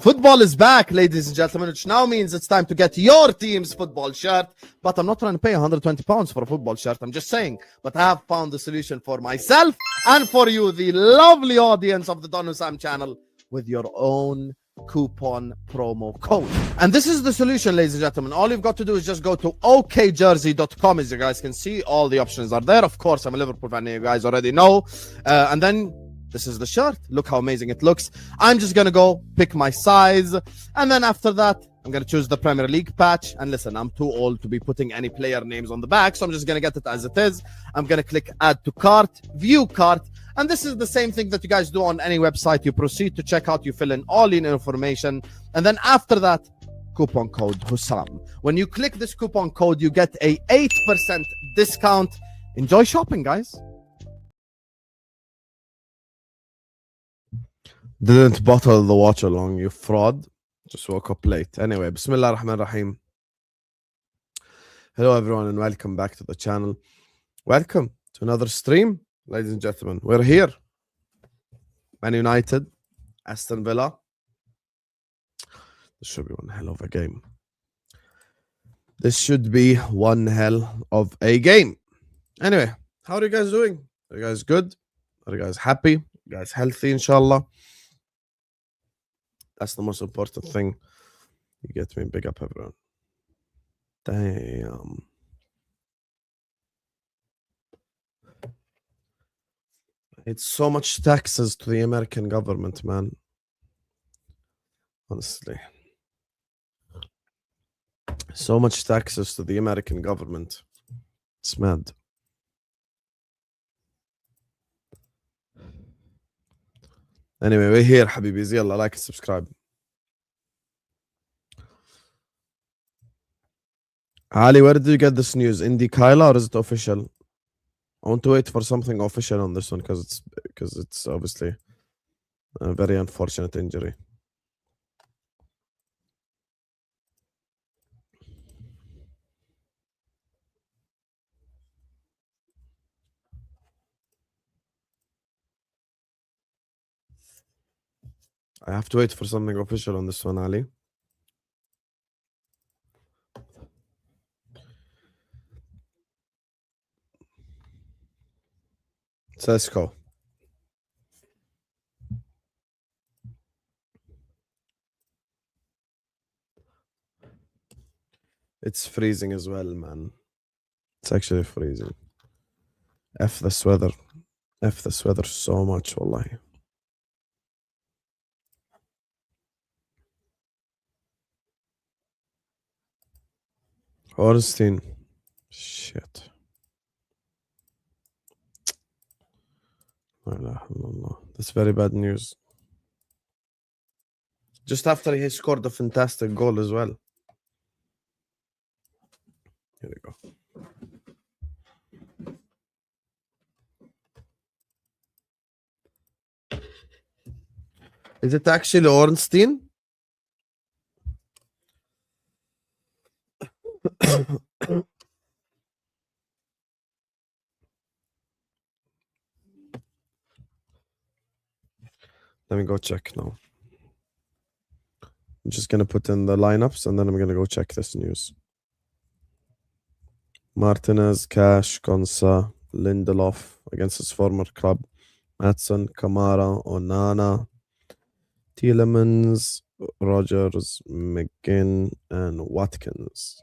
Football is back, ladies and gentlemen, which now means it's time to get your team's football shirt. But I'm not trying to pay £120 for a football shirt. I'm just saying. But I have found the solution for myself and for you, the lovely audience of the Don Hussam channel, with your own coupon promo code. And this is the solution, ladies and gentlemen. All you've got to do is just go to okjersey.com. As you guys can see, all the options are there. Of course, I'm a Liverpool fan, you guys already know. And then this is the shirt. Look how amazing it looks. I'm just gonna go pick my size, and then after that I'm gonna choose the Premier League patch. And listen, I'm too old to be putting any player names on the back, so I'm just gonna get it as it is. I'm gonna click add to cart, view cart, and this is the same thing that you guys do on any website. You proceed to checkout, you fill in all your information, and then after that, coupon code Hussam. When you click this coupon code, you get a 8% discount. Enjoy shopping, guys. Didn't bottle the Watchalong, you fraud. Just woke up late. Anyway, Bismillah ar-Rahman ar-Rahim. Hello everyone and welcome back to the channel. Welcome to another stream, ladies and gentlemen. We're here. Man United, Aston Villa. This should be one hell of a game. This should be one hell of a game. Anyway, how are you guys doing? Are you guys good? Are you guys happy? Are you guys healthy, inshallah? That's the most important thing. You get me. Big up, everyone. Damn. It's so much taxes to the American government, man. Honestly. So much taxes to the American government. It's mad. Anyway, we're here, Habibis. Yalla, like and subscribe. Ali, where did you get this news? Indie Kyla, or is it official? I want to wait for something official on this one because it's obviously a very unfortunate injury. I have to wait for something official on this one, Ali. Sesko. It's freezing as well, man. It's actually freezing. F this weather. F this weather so much, wallahi. Ornstein. Shit. That's very bad news. Just after he scored a fantastic goal as well. Here we go. Is it actually Ornstein? Let me go check now. I'm just going to put in the lineups and then I'm going to go check this news. Martinez, Cash, Konsa, Lindelof against his former club. Maatson, Kamara, Onana, Tielemans, Rogers, McGinn, and Watkins.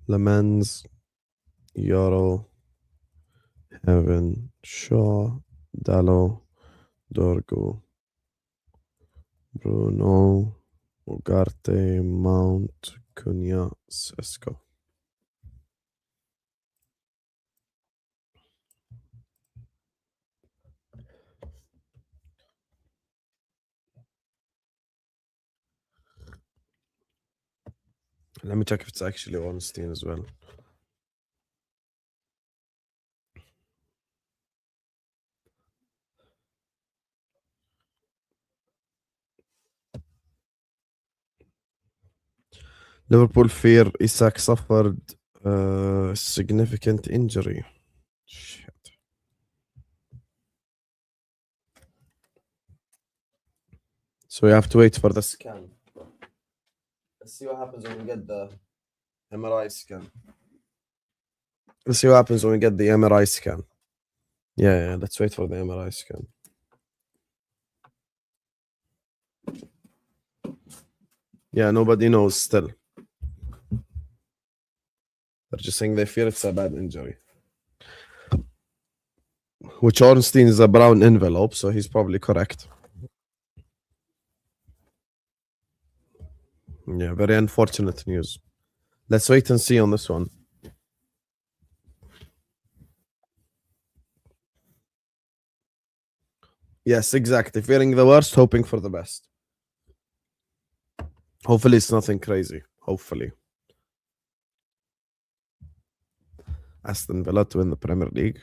Lemans, Yoro, Heaven, Shaw, Dallo, Dorgo, Bruno, Ugarte, Mount, Cunha, Sesko. Let me check if it's actually Ornstein as well. Liverpool fear Isak suffered significant injury. Shit. So we have to wait for the scan. Let's see what happens when we get the MRI scan. Let's see what happens when we get the MRI scan. Yeah, let's wait for the MRI scan. Yeah, nobody knows still. They're just saying they fear it's a bad injury. Which Ornstein is a brown envelope, so he's probably correct. Yeah, very unfortunate news. Let's wait and see on this one. Yes, exactly. Fearing the worst, hoping for the best. Hopefully it's nothing crazy. Hopefully. Aston Villa to win the Premier League.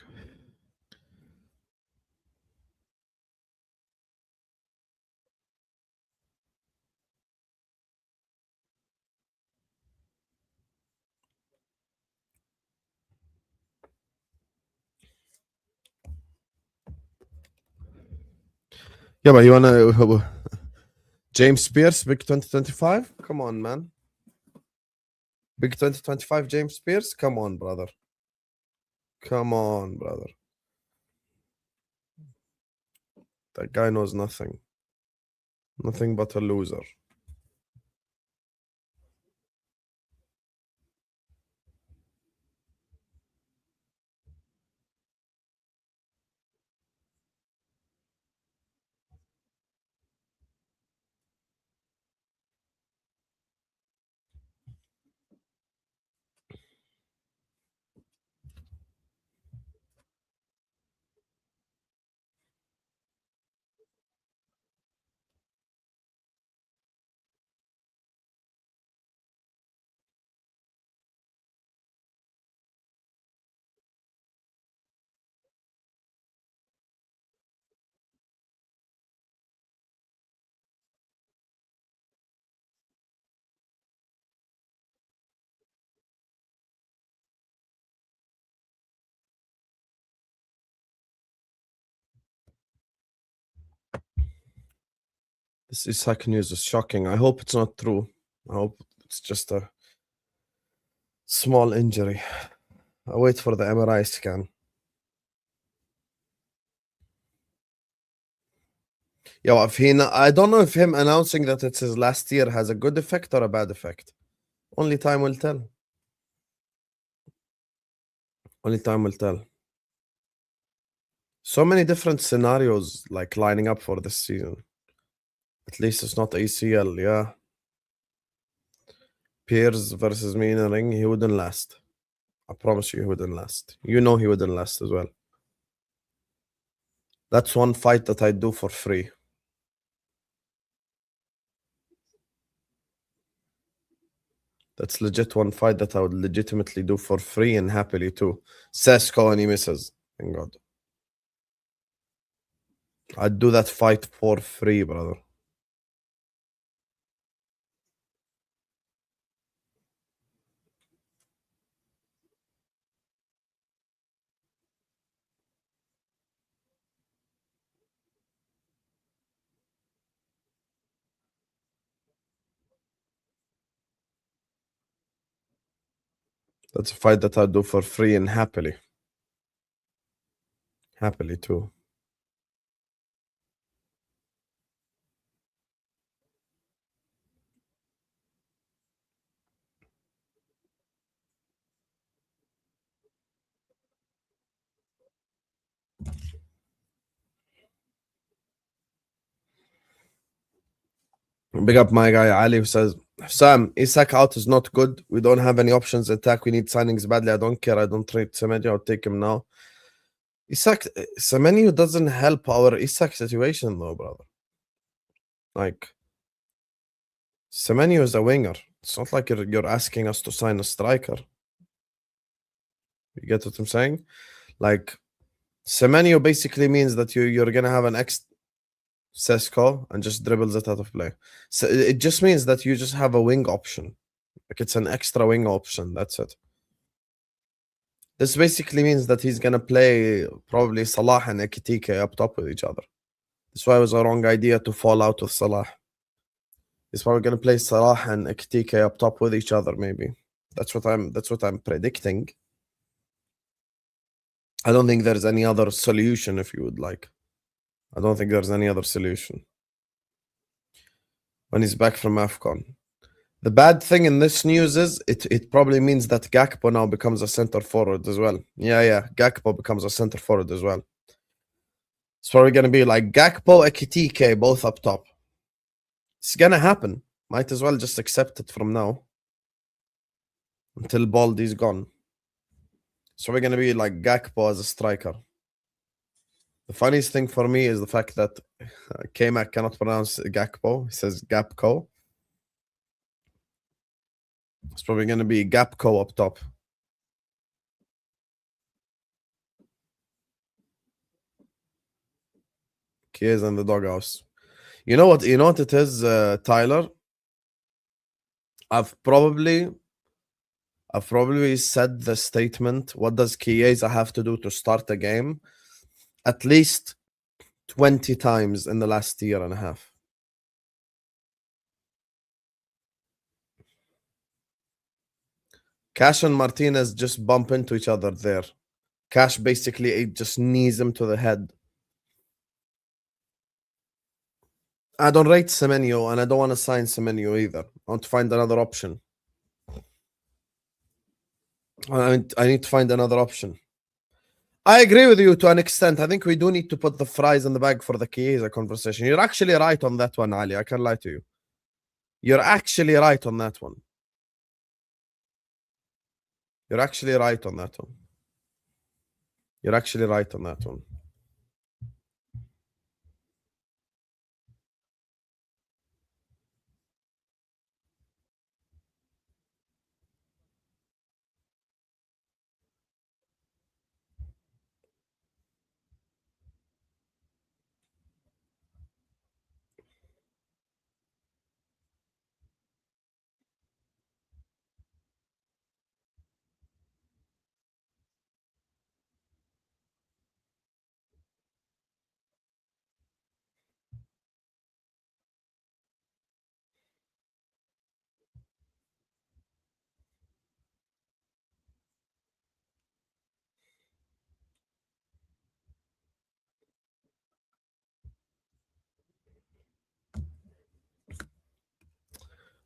Yeah, but you wanna James Spears, big 2025? Come on, man. Big 2025 James Spears? Come on, brother. Come on, brother. That guy knows nothing. Nothing but a loser. This Isak news is shocking. I hope it's not true. I hope it's just a small injury. I wait for the MRI scan. Yeah, I don't know if him announcing that it's his last year has a good effect or a bad effect. Only time will tell. Only time will tell. So many different scenarios like lining up for this season. At least it's not ACL, yeah. Piers versus me in a ring, he wouldn't last. I promise you he wouldn't last. You know he wouldn't last as well. That's one fight that I'd do for free. That's legit one fight that I would legitimately do for free and happily too. Sesko and he misses. Thank God. I'd do that fight for free, brother. That's a fight that I'd do for free and happily. Happily too. Big up my guy Ali who says, Sam, Isak out is not good. We don't have any options attack. We need signings badly. I don't care. I don't trade Semedo. I'll take him now. Semenyo doesn't help our Isak situation though, brother. Like, Semenyo is a winger. It's not like you're asking us to sign a striker. You get what I'm saying? Like, Semenyo basically means that you're gonna have an ex Sesko and just dribbles it out of play. So it just means that you just have a wing option. Like it's an extra wing option. That's it. This basically means that he's gonna play probably Salah and Ekitike up top with each other. That's why it was a wrong idea to fall out with Salah. He's probably gonna play Salah and Ekitike up top with each other, maybe. That's what I'm predicting. I don't think there's any other solution if you would like. I don't think there's any other solution. When he's back from AFCON. The bad thing in this news is it probably means that Gakpo now becomes a center forward as well. Yeah, Gakpo becomes a center forward as well. It's probably going to be like Gakpo, Ekitike, both up top. It's going to happen. Might as well just accept it from now. Until Baldy's gone. So we're going to be like Gakpo as a striker. The funniest thing for me is the fact that K-Mac cannot pronounce Gakpo. He says Gapco. It's probably going to be Gapco up top. Kies in the doghouse. You know what it is, Tyler? I've probably said the statement, what does Chiesa have to do to start a game? At least 20 times in the last year and a half. Cash and Martinez just bump into each other there. Cash basically just knees him to the head. I don't rate Semenyo and I don't want to sign Semenyo either. I want to find another option. I need to find another option. I agree with you to an extent. I think we do need to put the fries in the bag for the Chiesa conversation. You're actually right on that one, Ali. I can't lie to you. You're actually right on that one. You're actually right on that one. You're actually right on that one.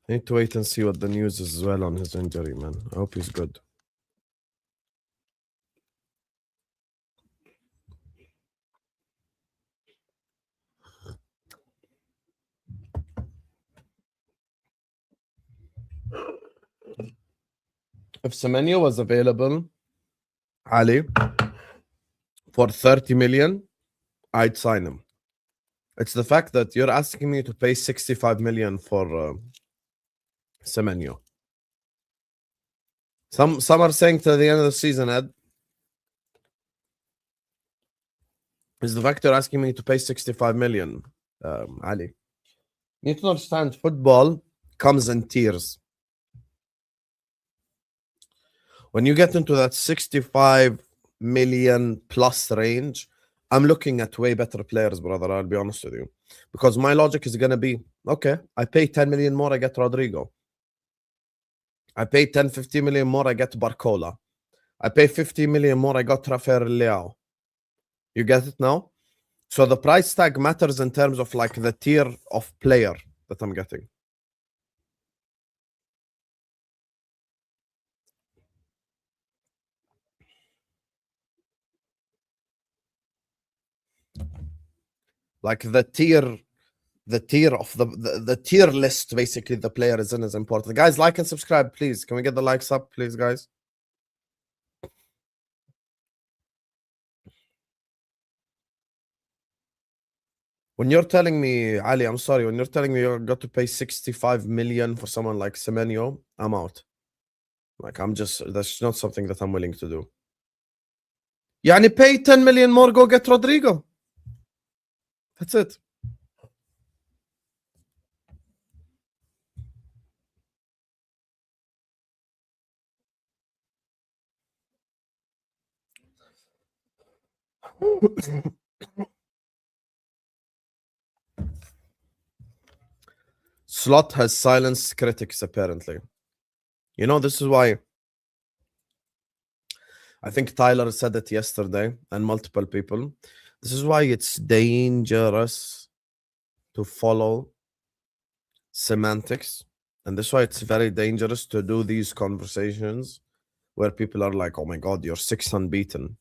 I need to wait and see what the news is as well on his injury, man. I hope he's good. If Semenyo was available, Ali, for 30 million, I'd sign him. It's the fact that you're asking me to pay 65 million for Semenyo. Some are saying to the end of the season, Ed, is the fact you're asking me to pay 65 million, Ali. You need to understand, football comes in tiers. When you get into that 65 million plus range, I'm looking at way better players, brother. I'll be honest with you. Because my logic is going to be, okay, I pay 10 million more, I get Rodrigo. I pay 10, 15 million more, I get Barcola. I pay 50 million more, I got Rafael Leao. You get it now? So the price tag matters in terms of like the tier of player that I'm getting. Like the tier of the tier list, basically the player is in is important. Guys, like and subscribe, please. Can we get the likes up, please, guys? When you're telling me, Ali, I'm sorry, when you're telling me you're got to pay 65 million for someone like Semenyo, I'm out. Like, that's not something that I'm willing to do. Yani pay 10 million more, go get Rodrigo. That's it. Slot has silenced critics, apparently. You know, this is why I think Tyler said it yesterday and multiple people. This is why it's dangerous to follow semantics. And this is why it's very dangerous to do these conversations where people are like, oh my God, you're 6 unbeaten.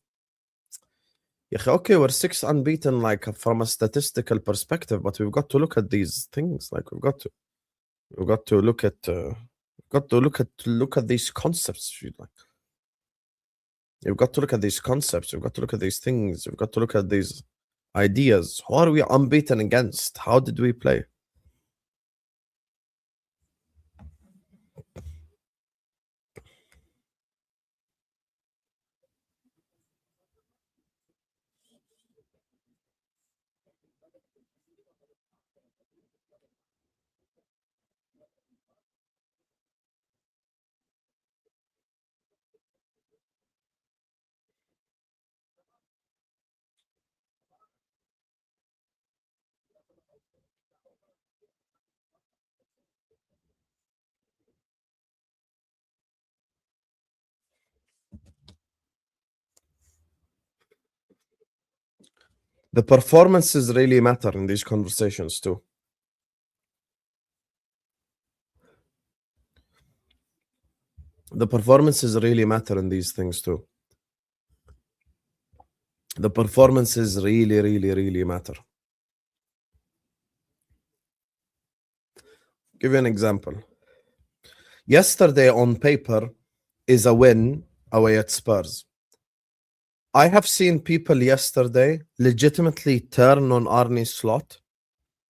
Okay, we're 6 unbeaten, like from a statistical perspective, but we've got to look at these things. Like we've got to look at look at these concepts. Like you've got to look at these concepts. You've got to look at these things. You've got to look at these ideas. Who are we unbeaten against? How did we play? The performances really matter in these conversations too. The performances really matter in these things too. The performances really, really, really matter. Give you an example. Yesterday on paper is a win away at Spurs. I have seen people yesterday legitimately turn on Arne Slot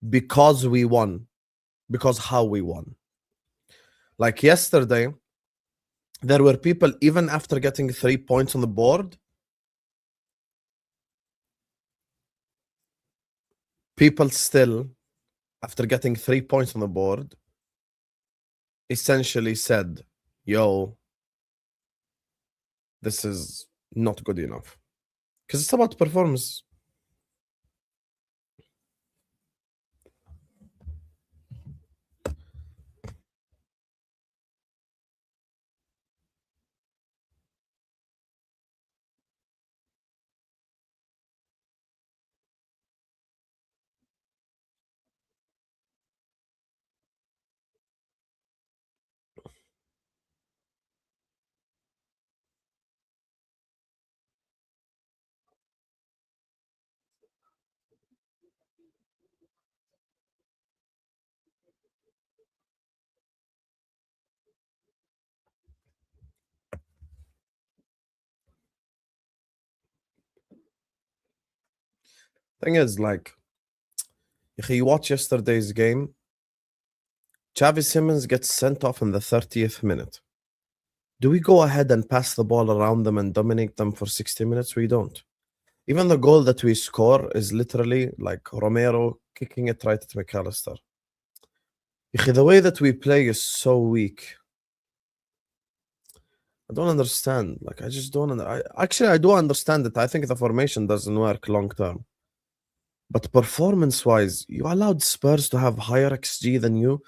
because we won, because how we won. Like yesterday, there were people, even after getting 3 points on the board, people still, after getting 3 points on the board, essentially said, yo, this is not good enough. Because it's about performance. Thing is, like, if you watch yesterday's game, Xavi Simons gets sent off in the 30th minute. Do we go ahead and pass the ball around them and dominate them for 60 minutes? We don't. Even the goal that we score is literally like Romero kicking it right at McAllister. The way that we play is so weak. I don't understand. Like, I just don't. Actually, I do understand it. I think the formation doesn't work long term. But performance-wise, you allowed Spurs to have higher XG than you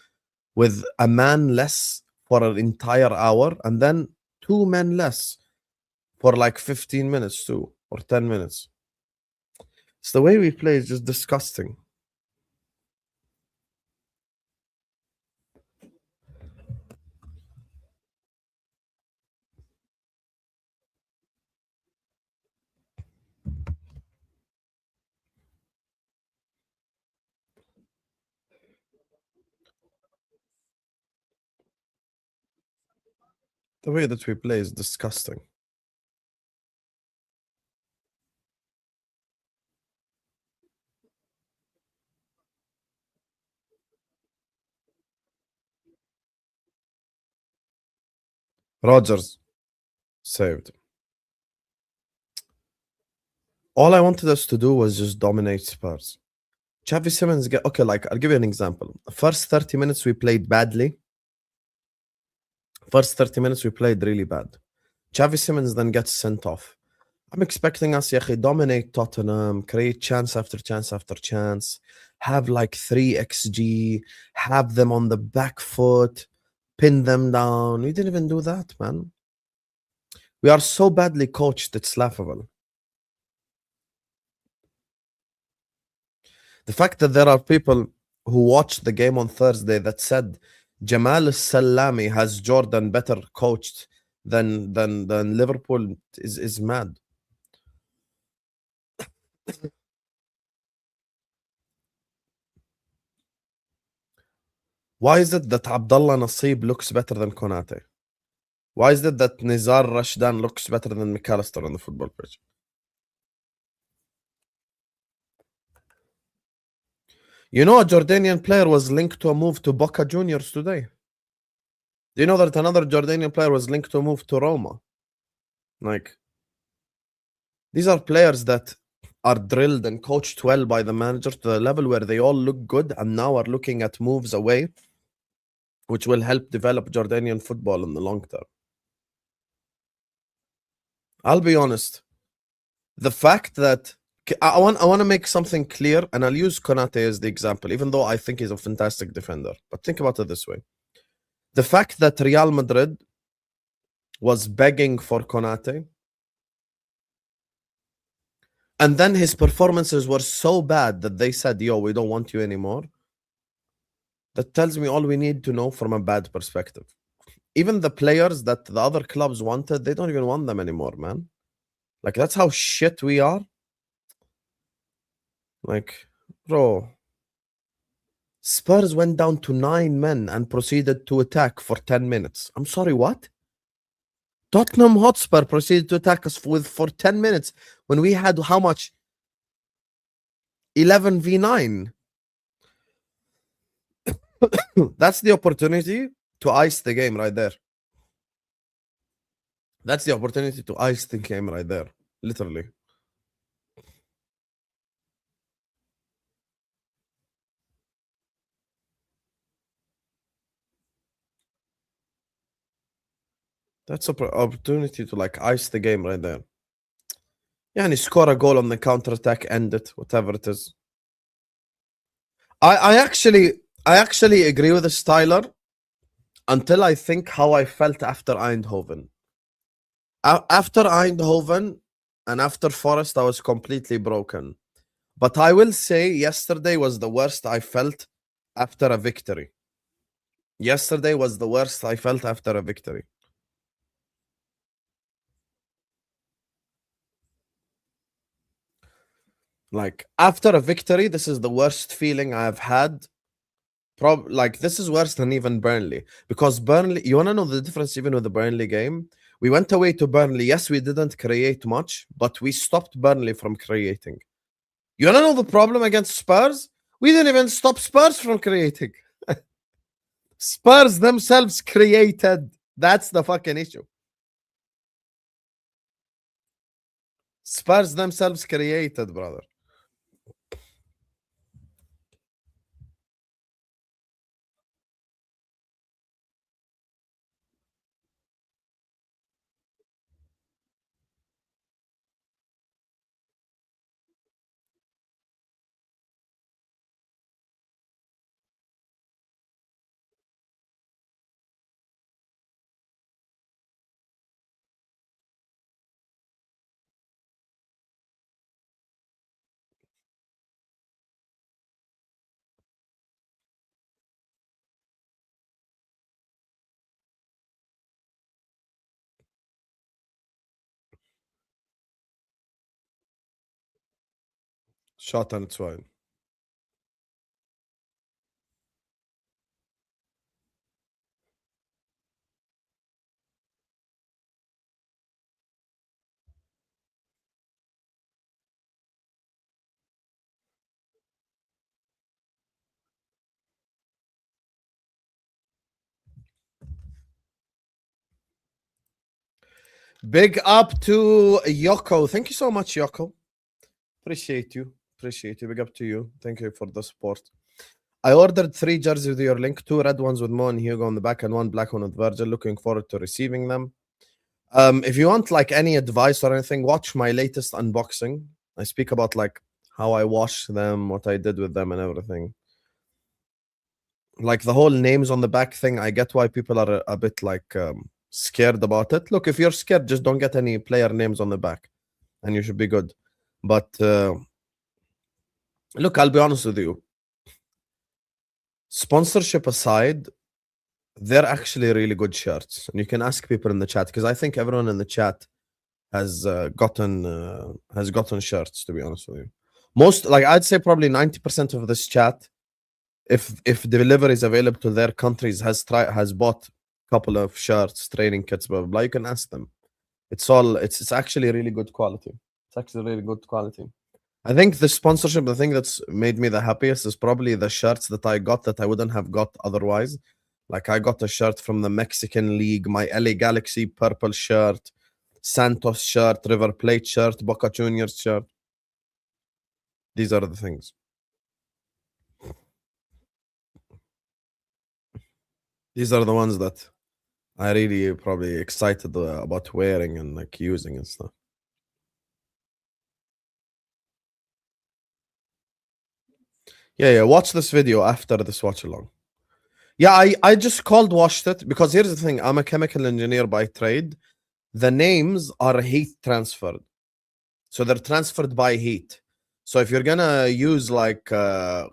with a man less for an entire hour and then 2 men less for like 15 minutes too, or 10 minutes. It's the way we play is just disgusting. The way that we play is disgusting. Rodgers saved. All I wanted us to do was just dominate Spurs. Xavi Simons okay, like I'll give you an example. First 30 minutes we played badly. First 30 minutes we played really bad. Xavi Simons then gets sent off. I'm expecting us to dominate Tottenham, create chance after chance after chance, have like 3 XG, have them on the back foot, pin them down. We didn't even do that, man. We are so badly coached, it's laughable. The fact that there are people who watched the game on Thursday that said Jamal Salami has Jordan better coached than Liverpool is mad. Why is it that Abdullah Nasib looks better than Konate? Why is it that Nizar Rashdan looks better than McAllister on the football pitch? You know, a Jordanian player was linked to a move to Boca Juniors today. Do you know that another Jordanian player was linked to a move to Roma? Like, these are players that are drilled and coached well by the manager to the level where they all look good and now are looking at moves away, which will help develop Jordanian football in the long term. I'll be honest. The fact that I want to make something clear, and I'll use Konate as the example, even though I think he's a fantastic defender. But think about it this way. The fact that Real Madrid was begging for Konate, and then his performances were so bad that they said, yo, we don't want you anymore. That tells me all we need to know from a bad perspective. Even the players that the other clubs wanted, they don't even want them anymore, man. Like, that's how shit we are. Like, bro, Spurs went down to 9 men and proceeded to attack for 10 minutes. I'm sorry, what? Tottenham Hotspur proceeded to attack us for 10 minutes when we had how much? 11v9. That's the opportunity to ice the game right there. That's the opportunity to ice the game right there. Literally. That's an opportunity to like ice the game right there. Yeah, and score a goal on the counter attack, end it, whatever it is. I actually agree with Styler until I think how I felt after Eindhoven. After Eindhoven and after Forest, I was completely broken. But I will say yesterday was the worst I felt after a victory. Yesterday was the worst I felt after a victory. Like, after a victory, this is the worst feeling I've had. Like, this is worse than even Burnley. Because Burnley, you want to know the difference even with the Burnley game? We went away to Burnley. Yes, we didn't create much, but we stopped Burnley from creating. You want to know the problem against Spurs? We didn't even stop Spurs from creating. Spurs themselves created. That's the fucking issue. Spurs themselves created, brother. Shot on its way. Big up to Yoko. Thank you so much, Yoko. Appreciate you. Appreciate you. Big up to you. Thank you for the support. I ordered 3 jerseys with your link, 2 red ones with Mo and Hugo on the back and 1 black one with Virgil. Looking forward to receiving them. If you want like any advice or anything, watch my latest unboxing. I speak about like how I wash them, what I did with them, and everything. Like the whole names on the back thing, I get why people are a bit like scared about it. Look, if you're scared, just don't get any player names on the back, and you should be good. But look, I'll be honest with you. Sponsorship aside, they're actually really good shirts, and you can ask people in the chat because I think everyone in the chat has gotten shirts. To be honest with you, most like I'd say probably 90% of this chat, if delivery is available to their countries, has bought a couple of shirts, training kits, blah blah blah. You can ask them. It's actually really good quality. It's actually really good quality. I think the sponsorship, the thing that's made me the happiest is probably the shirts that I got that I wouldn't have got otherwise. Like I got a shirt from the Mexican League, my LA Galaxy purple shirt, Santos shirt, River Plate shirt, Boca Juniors shirt. These are the things. These are the ones that I really probably excited about wearing and like using and stuff. Yeah, watch this video after this watch along. Yeah, I just cold washed it because here's the thing. I'm a chemical engineer by trade. The names are heat transferred. So they're transferred by heat. So if you're gonna use like the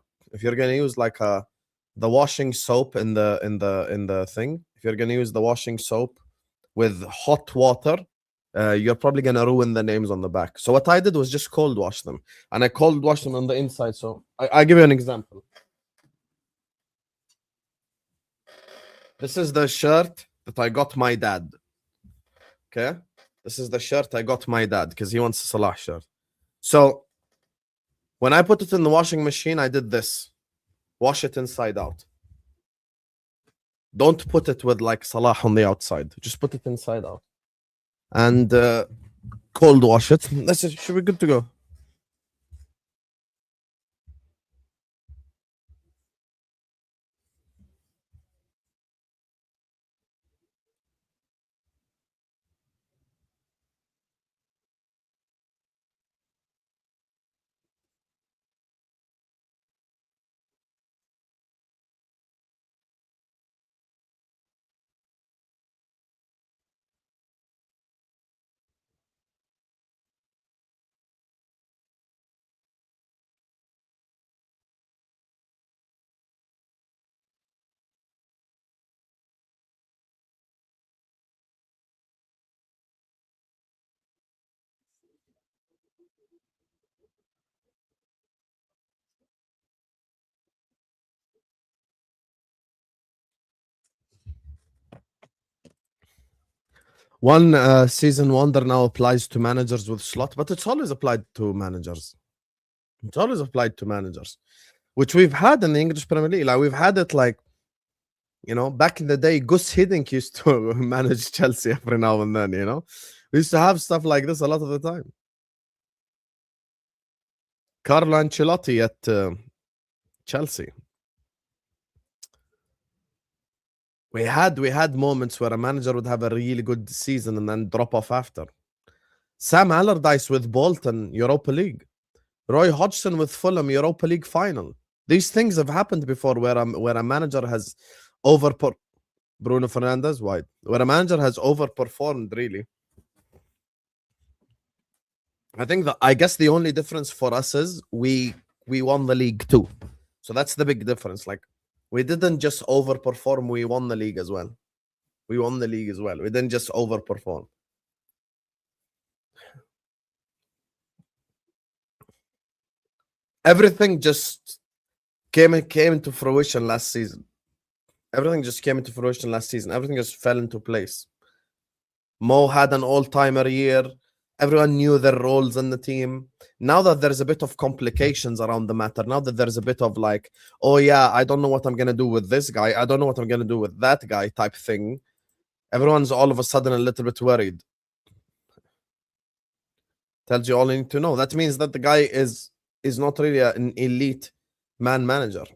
washing soap in the thing, if you're gonna use the washing soap with hot water, you're probably gonna ruin the names on the back. So what I did was just cold wash them, and I cold washed them on the inside. So I give you an example. This is the shirt that I got my dad. Okay, this is the shirt I got my dad because he wants a Salah shirt. So when I put it in the washing machine, I did this: wash it inside out. Don't put it with like Salah on the outside. Just put it inside out, and cold wash it. Should be good to go. One season wonder now applies to managers with slot, but it's always applied to managers. It's always applied to managers, which we've had in the English Premier League. Like we've had it like, back in the day, Gus Hiddink used to manage Chelsea every now and then, We used to have stuff like this a lot of the time. Carlo Ancelotti at Chelsea. We had moments where a manager would have a really good season and then drop off after. Sam Allardyce with Bolton, Europa League. Roy Hodgson with Fulham, Europa League final. These things have happened before where a manager has Bruno Fernandes, wide. Where a manager has overperformed, really. I guess the only difference for us is we won the league too. So that's the big difference. Like we didn't just overperform, we won the league as well. We won the league as well. We didn't just overperform. Everything just came into fruition last season. Everything just came into fruition last season. Everything just fell into place. Mo had an all-timer year. Everyone knew their roles in the team. Now that there's a bit of complications around the matter, now that there's a bit of like, oh yeah, I don't know what I'm going to do with this guy. I don't know what I'm going to do with that guy type thing. Everyone's all of a sudden a little bit worried. Tells you all you need to know. That means that the guy is not really an elite man manager.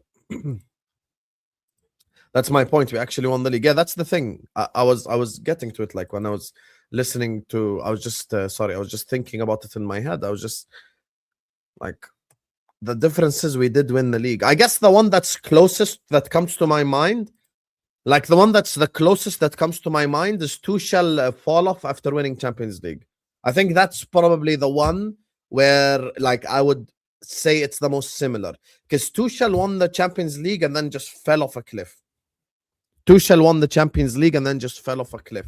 That's my point. We actually won the league. Yeah, that's the thing. I was getting to it like when I was listening to. I was just sorry. I was just thinking about it in my head. I was just like, the differences we did win the league. I guess the one that's closest that comes to my mind, like the one that's the closest that comes to my mind, is Tuchel fall off after winning Champions League. I think that's probably the one where, like, I would say it's the most similar, because Tuchel won the Champions League and then just fell off a cliff. Tuchel won the Champions League and then just fell off a cliff.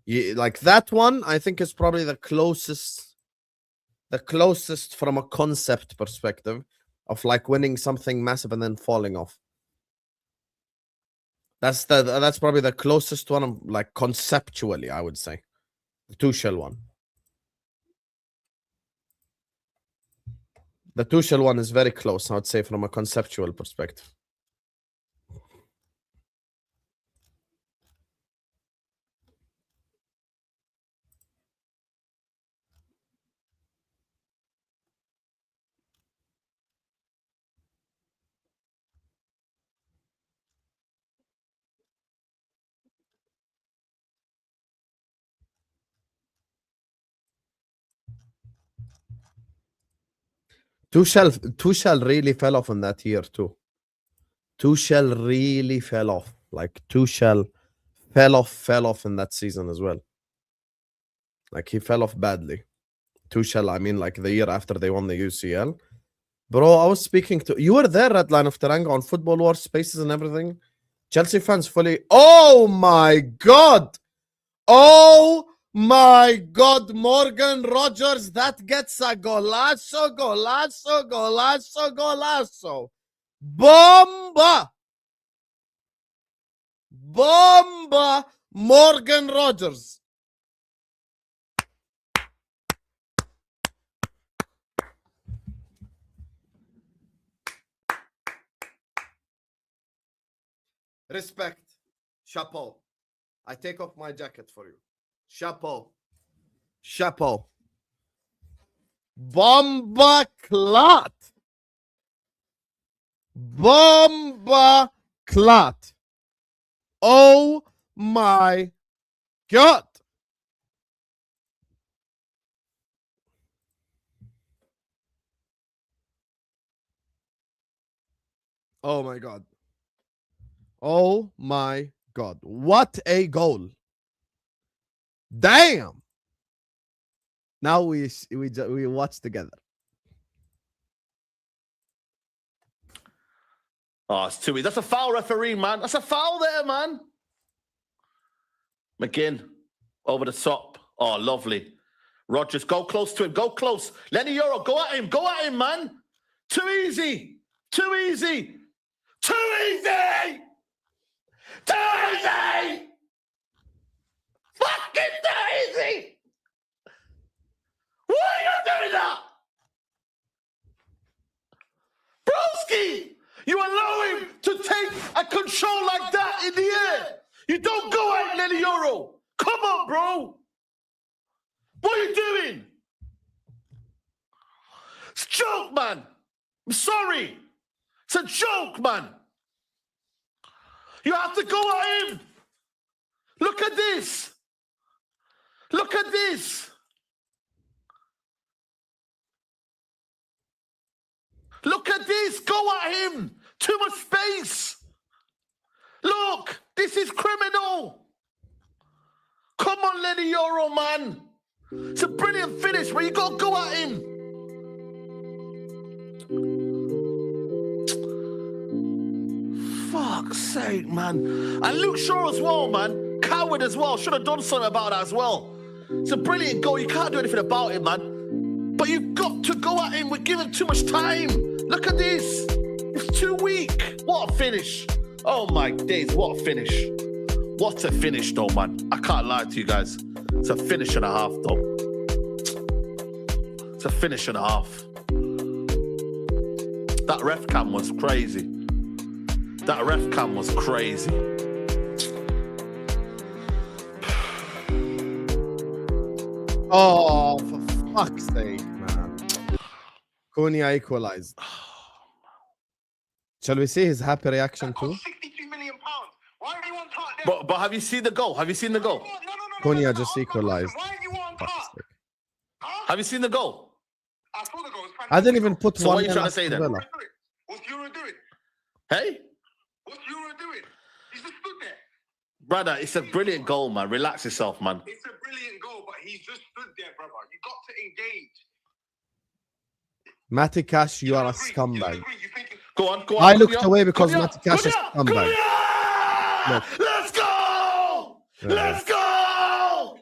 Like that one, I think is probably the closest from a concept perspective of like winning something massive and then falling off. That's probably the closest one, like conceptually, I would say. The Tuchel one. The Tuchel one is very close, I would say, from a conceptual perspective. Tuchel really fell off in that year too. Tuchel really fell off. Like Tuchel fell off in that season as well. Like he fell off badly. Tuchel, I mean, like the year after they won the UCL. Bro, I was speaking to you. Were there at Line of Teranga on Football War Spaces and everything. Chelsea fans fully. Oh my god! Oh my god, Morgan Rogers, that gets a golazo, golazo, golazo, golazo. Bomba! Bomba! Morgan Rogers. Respect. Chapeau. I take off my jacket for you. Chapeau. Chapeau. Bomba clot. Bomba clot. Oh my god. Oh my god. Oh my god. What a goal. Damn. Now we watch together. Oh, it's too easy. That's a foul, referee, man. That's a foul there, man. McGinn over the top. Oh, lovely. Rogers, go close to him. Go close. Lenny Euro, go at him. Go at him, man. Too easy. Too easy. Too easy. Too easy. Fucking too easy. Why are you doing that? Broski, you allow him to take a control like that in the air. You don't go at Lenny Euro. Come on, bro. What are you doing? It's a joke, man. I'm sorry. It's a joke, man. You have to go at him. Look at this. Look at this. Look at this. Go at him. Too much space. Look, this is criminal. Come on, Lenny Euro, man. It's a brilliant finish, but you got to go at him. Fuck's sake, man. And Luke Shaw as well, man. Coward as well. Should have done something about that as well. It's a brilliant goal. You can't do anything about it, man. But you've got to go at him. We're giving too much time. Look at this. It's too weak. What a finish. Oh, my days. What a finish. What a finish, though, man. I can't lie to you guys. It's a finish and a half, though. It's a finish and a half. That ref cam was crazy. That ref cam was crazy. Oh, for fuck's sake, man. Konya equalized. Shall we see his happy reaction too? 63 million pounds. Why do you want to talk there? But have you seen the goal? Have you seen the goal? No. Konya just equalized. Why you want cut? Huh? Have you seen the goal? I saw the goal. It was I didn't even put So one what are you in trying to say Aston then? Villa. What's Euro doing? Hey, What's Euro doing? He's just stood there. brother, it's a brilliant goal, man. Relax yourself, man. It's a brilliant goal, but he's just stood there, brother. You got to engage. Matty Cash, you are a agree? You scumbag. agree? You think Go on, go on. I looked Konya. away because Konya, Matty Cash is Konya, scumbag. Konya! Look. Let's go! Yeah. Let's go!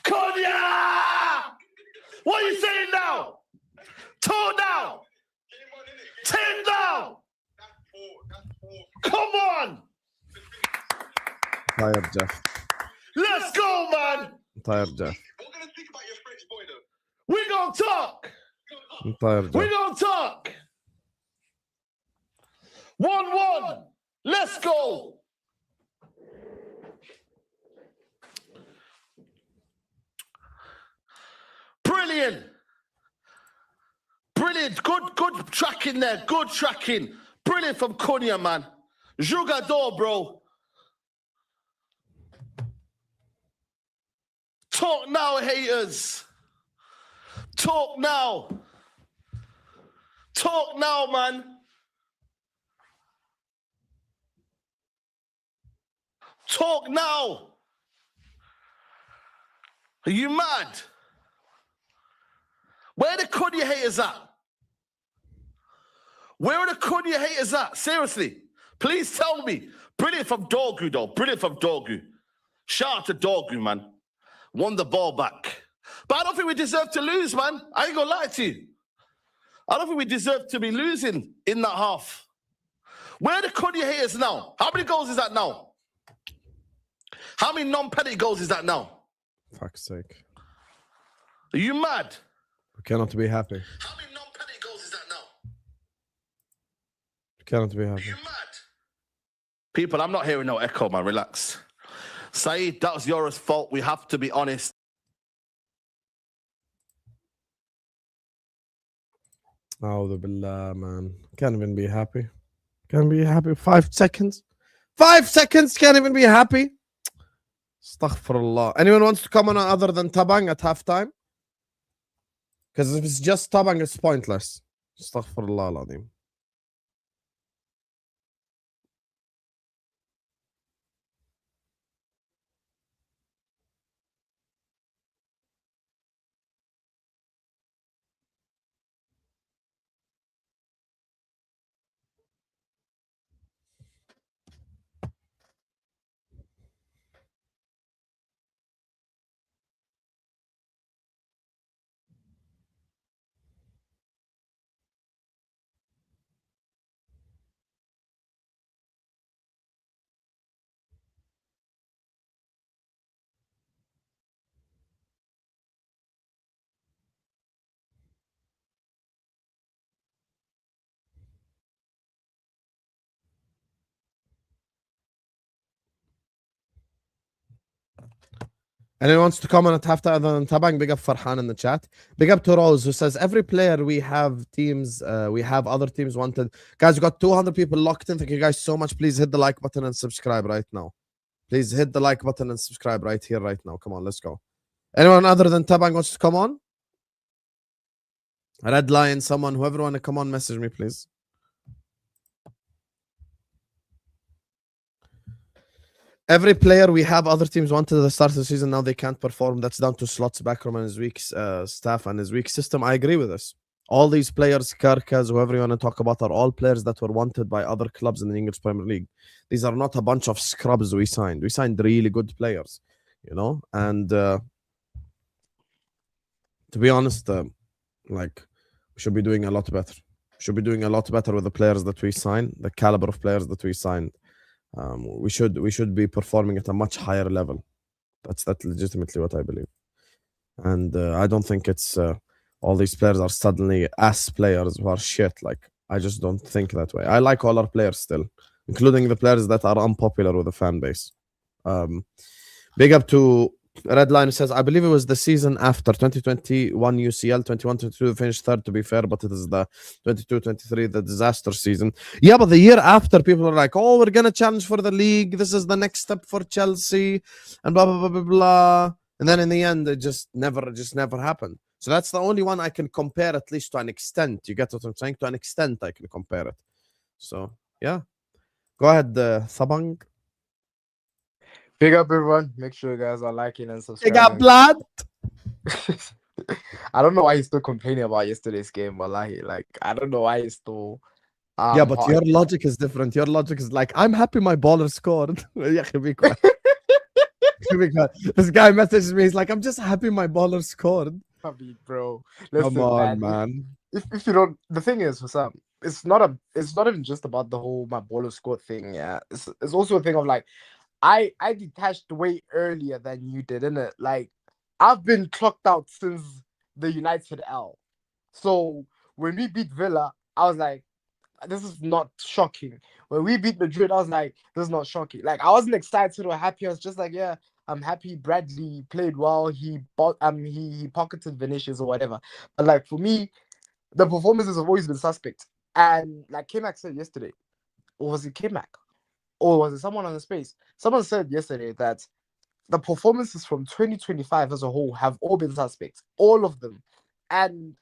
Konya! What are you saying now? 2 down! 10 down! that's four. Come on! Tired, Jeff. Let's go, man! Tired, Jeff. We're gonna speak about your French boy though. We gonna talk! Tired, We Jeff. gonna talk! 1-1! Let's go! Brilliant! Brilliant! Good tracking there. Good tracking. Brilliant from Konya, man. Jugador, bro. Talk now, haters. Talk now. Talk now, man. Talk now. Are you mad? Where the Konya haters at? Where are the Konya haters at? Seriously. Please tell me. Brilliant from Dorgu, though. Brilliant from Dorgu. Shout out to Dorgu, man. Won the ball back. But I don't think we deserve to lose, man. I ain't gonna lie to you. I don't think we deserve to be losing in that half. Where are the Konya haters now? How many goals is that now? How many non-penalty goals is that now? Fuck's sake. Are you mad? We cannot be happy. How many non-penalty goals is that now? We cannot be Are happy. you mad? People, I'm not hearing no echo, man. Relax. Saeed, that was your fault. We have to be honest. A'udhu billah, man. Can't even be happy. Can't be happy. 5 seconds. 5 seconds. Can't even be happy. Astaghfirullah. Anyone wants to come on other than Tabang at halftime? Because if it's just Tabang, it's pointless. Astaghfirullah al-Azim. Anyone wants to comment at halftime other than Tabang? Big up Farhan in the chat. Big up to Rose who says every player we have teams, we have other teams wanted. Guys, we got 200 people locked in. Thank you guys so much. Please hit the like button and subscribe right now. Please hit the like button and subscribe right here, right now. Come on, let's go. Anyone other than Tabang wants to come on? Red Lion, someone, whoever want to come on, message me, please. Every player we have other teams wanted at the start of the season, now they can't perform. That's down to Slots, Backroom, and his weak staff and his weak system. I agree with this. All these players, Karkas, whoever you want to talk about, are all players that were wanted by other clubs in the English Premier League. These are not a bunch of scrubs we signed. We signed really good players, you know? And to be honest, like, we should be doing a lot better. We should be doing a lot better with the players that we signed, the caliber of players that we signed. We should be performing at a much higher level. That's legitimately what I believe. And I don't think it's all these players are suddenly ass players who are shit. Like, I just don't think that way. I like all our players still, including the players that are unpopular with the fan base. Big up to Red Line says, I believe it was the season after 2021 UCL, 21-22 finished third, to be fair, but it is the 22-23, the disaster season. Yeah, but the year after, people are like, oh, we're going to challenge for the league. This is the next step for Chelsea, and blah, blah, blah, blah, blah. And then in the end, it just never happened. So that's the only one I can compare, at least to an extent. You get what I'm saying? To an extent, I can compare it. So, yeah. Go ahead, Sabang. Big up, everyone. Make sure you guys are liking and You subscribing. got blood. I don't know why he's still complaining about yesterday's game, but like I don't know why he's still. Yeah, but hot. your logic is different. Your logic is like, I'm happy my baller scored. Yeah, be quiet. Be quiet. This guy messages me. He's like, I'm just happy my baller scored. I mean, bro. Listen, Come on, man. If you don't, the thing is, for some, it's not even just about the whole my baller scored thing. Yeah, it's also a thing of like, I detached way earlier than you did, innit? Like, I've been clocked out since the United L. So when we beat Villa, I was like, this is not shocking. When we beat Madrid, I was like, this is not shocking. Like, I wasn't excited or happy. I was just like, yeah, I'm happy Bradley played well. He pocketed Vinicius or whatever. But like for me, the performances have always been suspect. And like K-Mac said yesterday, or was it K-Mac? Or was it someone on the space? Someone said yesterday that the performances from 2025 as a whole have all been suspect. All of them. And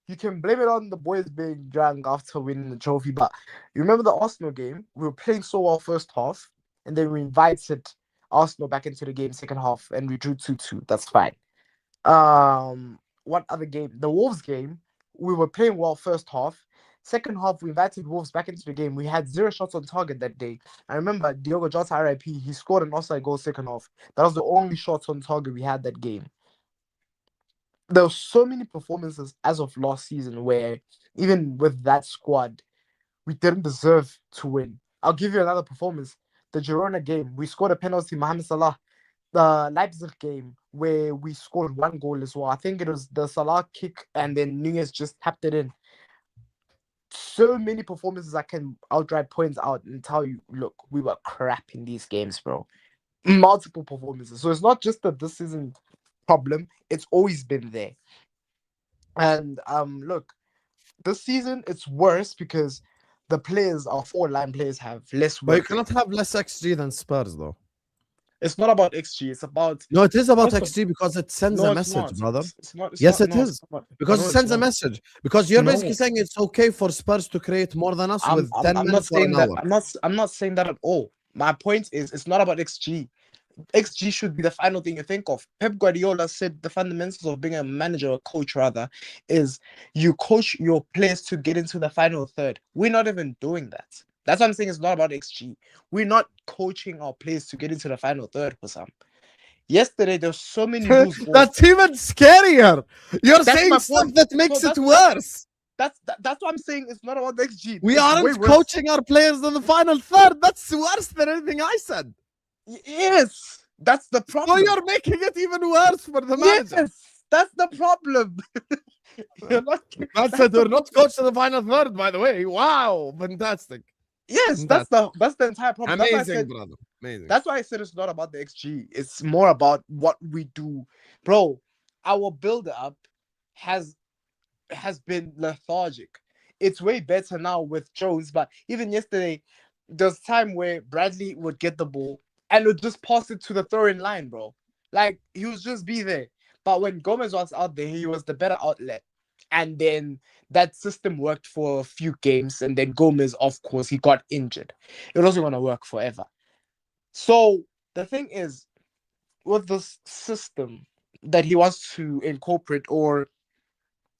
you can blame it on the boys being drunk after winning the trophy, but you remember the Arsenal game? We were playing so well first half, and then we invited Arsenal back into the game second half, and we drew 2-2. That's fine. What other game? The Wolves game, we were playing well first half. Second half, we invited Wolves back into the game. We had 0 shots on target that day. I remember Diogo Jota RIP, he scored an offside goal second half. That was the only shots on target we had that game. There were so many performances as of last season where even with that squad, we didn't deserve to win. I'll give you another performance. The Girona game, we scored a penalty, Mohamed Salah. The Leipzig game where we scored 1 goal as well. I think it was the Salah kick and then Nunez just tapped it in. So many performances I can outright point out and tell you, look, we were crap in these games, bro. Multiple performances. So it's not just that this isn't problem, it's always been there. And look, this season it's worse because the players, our 4-line players, have less But you work. cannot have less XG than Spurs, though. It's not about XG, it's about No, it is about First of- XG because it sends no, a it's message, not. brother. It's not. It's Yes, not, it no, is. it's not. Because No, it it's sends a not. message. Because you're No. basically saying it's okay for Spurs to create more than us with 10 I'm not minutes or saying an that. hour. I'm not saying that at all. My point is, it's not about XG. XG should be the final thing you think of. Pep Guardiola said the fundamentals of being a manager or coach rather is you coach your players to get into the final third. We're not even doing that. That's what I'm saying. It's not about XG. We're not coaching our players to get into the final third for some. Yesterday, there's so many loose balls. That's even scarier. You're That's saying my stuff point. that makes So it worse. That's what I'm saying. It's not about XG. We It's way aren't worse. coaching our players in the final third. That's worse than anything I said. Yes, that's the problem. So you're making it even worse for the manager. Yes, that's the problem. You're not, That's it. We're not coached in the final third, by the way. Wow, fantastic. yes, that's the entire problem. That's why I Amazing, said, brother. Amazing. that's why I said it's not about the XG. It's more about what we do, bro. Our build-up has been lethargic. It's way better now with Jones, but even yesterday, there's time where Bradley would get the ball and would just pass it to the throwing line, bro. Like he would just be there. But when Gomez was out there, he was the better outlet. And then that system worked for a few games, and then Gomez, of course, he got injured. It wasn't gonna work forever. So the thing is, with this system that he wants to incorporate or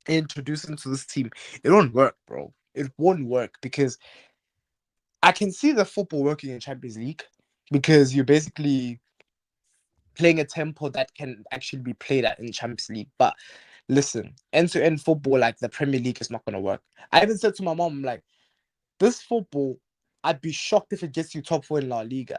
introduce into this team, it won't work, bro. It won't work because I can see the football working in Champions League because you're basically playing a tempo that can actually be played at in Champions League. But listen, end-to-end football like the Premier League is not going to work. I even said to my mom, like, this football, I'd be shocked if it gets you top 4 in La Liga.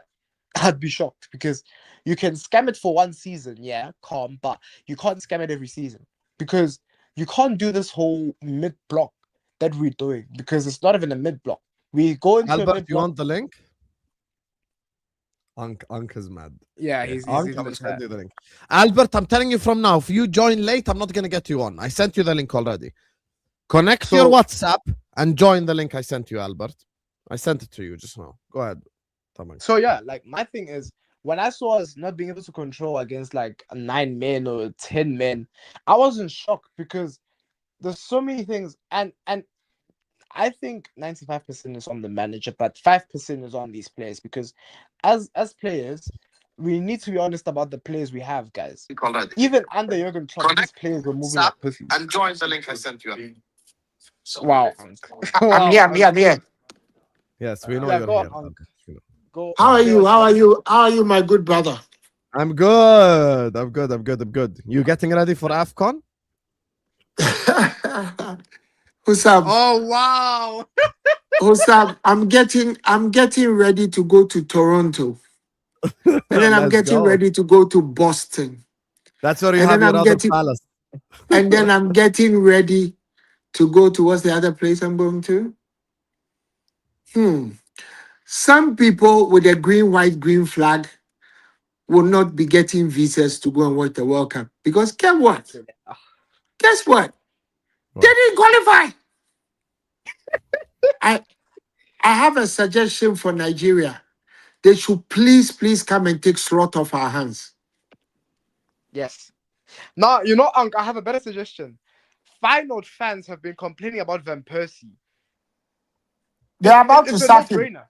I'd be shocked because you can scam it for one season, yeah, calm, but you can't scam it every season because you can't do this whole mid-block that we're doing because it's not even a mid-block. We go into a Albert, you mid-block. want the link? Unk is mad. Yeah, Yeah, he's Unk, in I the will send chat. you the link. Albert, I'm telling you from now, if you join late, I'm not gonna get you on. I sent you the link already. Connect your So WhatsApp and join the link I sent you, Albert. I sent it to you just now. Go ahead, Tamang. so yeah, like my thing is when I saw us not being able to control against like 9 men or 10 men, I wasn't shocked because there's so many things and I think 95% is on the manager, but 5% is on these players because as players, we need to be honest about the players we have, guys. Even under Jurgen Klopp, these players were moving like pussies. And join the link I sent you. Wow, I'm wow, here. I'm here. I'm here. Yes, we know yeah, you're go on, here. Albert. We know. go How are say you? what How you are want. you? How are you, my good brother? I'm good. I'm good. I'm good. I'm good. You getting ready for AFCON? What's up? Oh wow, What's up? I'm getting ready to go to Toronto. And then I'm Let's getting go. ready to go to Boston. That's where you And have then your I'm other getting palace. and then I'm getting ready to go to what's the other place I'm going to? Some people with a green, white, green flag will not be getting visas to go and watch the World Cup. Because guess what? Guess what? They What? didn't qualify. I I have a suggestion for Nigeria. They should please come and take slot off our hands. yes. Now you know, Unc. I have a better suggestion. Feyenoord fans have been complaining about Van Persie. They're about to It's a sack him. no-brainer.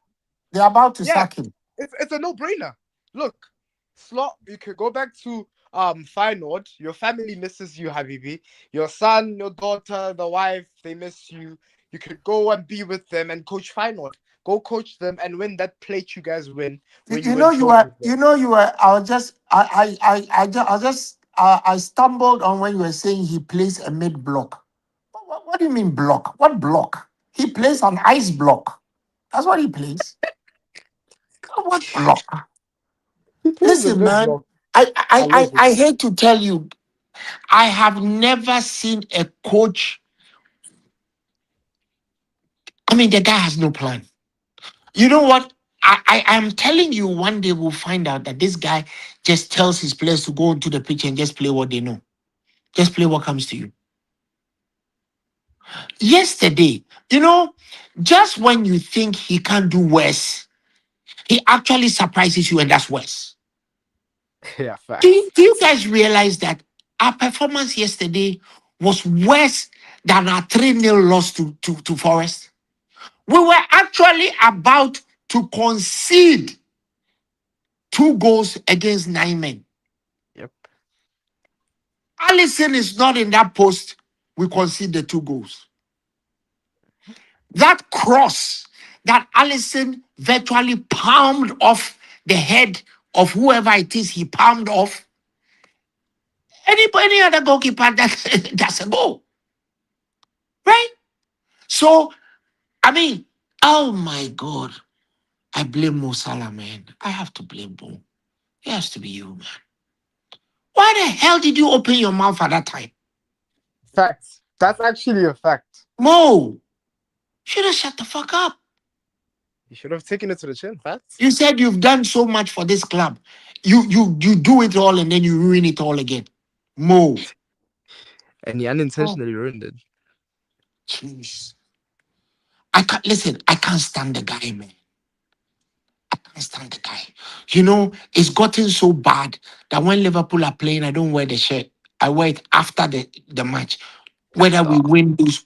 They're about to Yeah, sack him. it's a no-brainer. Look, Slot, you could go back to Feyenoord. Your family misses you, Habibi. Your son, your daughter, the wife, they miss you. You could go and be with them and coach Feyenoord. Go coach them and win that plate you guys win You, when you you win know you were trophies you there. know you were I just I stumbled on when you were saying he plays a mid block. What do you mean block? What block? He plays an ice block. That's what he plays. What block? He plays the Listen, mid man. block. I Allegedly. hate to tell you, I have never seen a coach. I mean, the guy has no plan. You know what? I am telling you, one day we'll find out that this guy just tells his players to go into the pitch and just play what they know. Just play what comes to you. Yesterday, just when you think he can't do worse, he actually surprises you, and that's worse. Yeah, Do you, facts. do you guys realize that our performance yesterday was worse than our 3-0 loss to Forest? We were actually about to concede 2 goals against 9 men. Yep. Allison is not in that post. We concede the 2 goals. That cross that Allison virtually palmed off the head of whoever it is he palmed off. Any other goalkeeper that's a goal, right? So I mean, oh my God, I blame Mo Salah, man. I have to blame Mo. It has to be you, man. Why the hell did you open your mouth at that time, Facts. That's actually a fact. Mo? Should have shut the fuck up. You should have taken it to the chin. Facts. You said you've done so much for this club. You do it all and then you ruin it all again. Mo. And he Oh, unintentionally ruined it. jeez. I can't listen, I can't stand the guy, man. I can't stand the guy. It's gotten so bad that when Liverpool are playing, I don't wear the shirt. I wear it after the match. Whether we Oh, win, lose,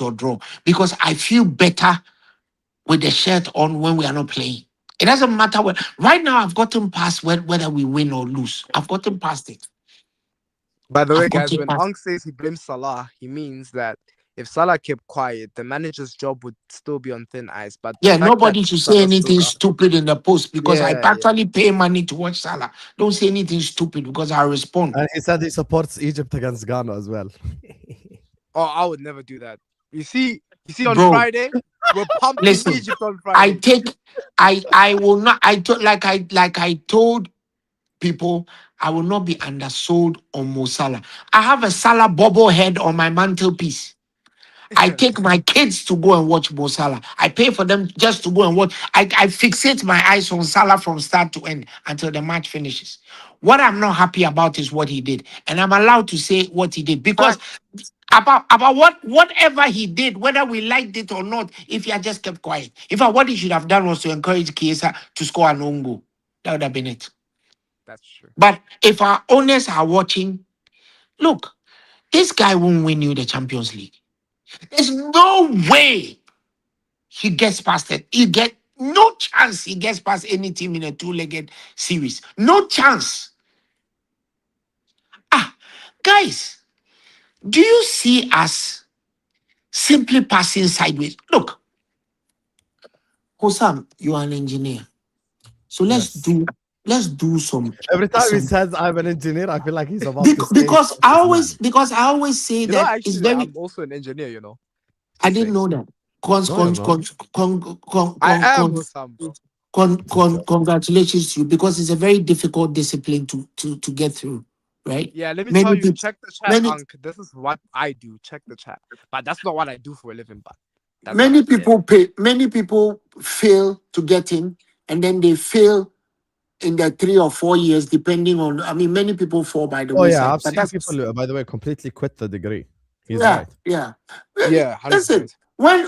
or draw. Because I feel better with the shirt on when we are not playing. It doesn't matter what. Right now, I've gotten past whether we win or lose. I've gotten past it. by the way, I've guys, gotten when past. Unk says he blames Salah, he means that if Salah kept quiet, the manager's job would still be on thin ice. But the Yeah, fact that nobody should say Salah stood anything up, stupid in the post because I yeah, yeah. actually pay money to watch Salah. Don't say anything stupid because I respond. And he said he supports Egypt against Ghana as well. Oh, I would never do that. You see, on Bro, Friday, we're pumping listen. Egypt on I Friday. take I will not I told like I told people I will not be undersold on Mo Salah. I have a Salah bobble head on my mantelpiece. I take my kids to go and watch Mo Salah. I pay for them just to go and watch. I fixate my eyes on Salah from start to end until the match finishes. What I'm not happy about is what he did. And I'm allowed to say what he did because about whatever he did, whether we liked it or not, if he had just kept quiet. In fact, what he should have done was to encourage Chiesa to score an own goal. That would have been it. That's true. But if our owners are watching, look, this guy won't win you the Champions League. There's no way he gets past it. He get no chance he gets past any team in a two-legged series. No chance. Guys, do you see us simply passing sideways? Look, Hossam, you are an engineer. So let's Yes. do some. Every time he some says I'm an engineer, I feel like he's about to say because I businessman. always say You know, that it's actually, very. I'm also an engineer. You know. I Just didn't saying. know that. Cons, No, you're cons, not. cons, con, con, I con, am con, Osam, bro. congratulations to you because it's a very difficult discipline to get through, right? Yeah, let me Many tell you. people, Check the chat, many Unc. This is what I do. Check the chat. But that's not what I do for a living. But that's what many I said. people many people fail to get in, and then they fail in the 3 or 4 years, depending on. I mean, many people fall by the Oh yeah, wayside. I've But seen that's people, by the way, completely quit the degree. He's yeah, right. yeah. Yeah, Listen, 100%.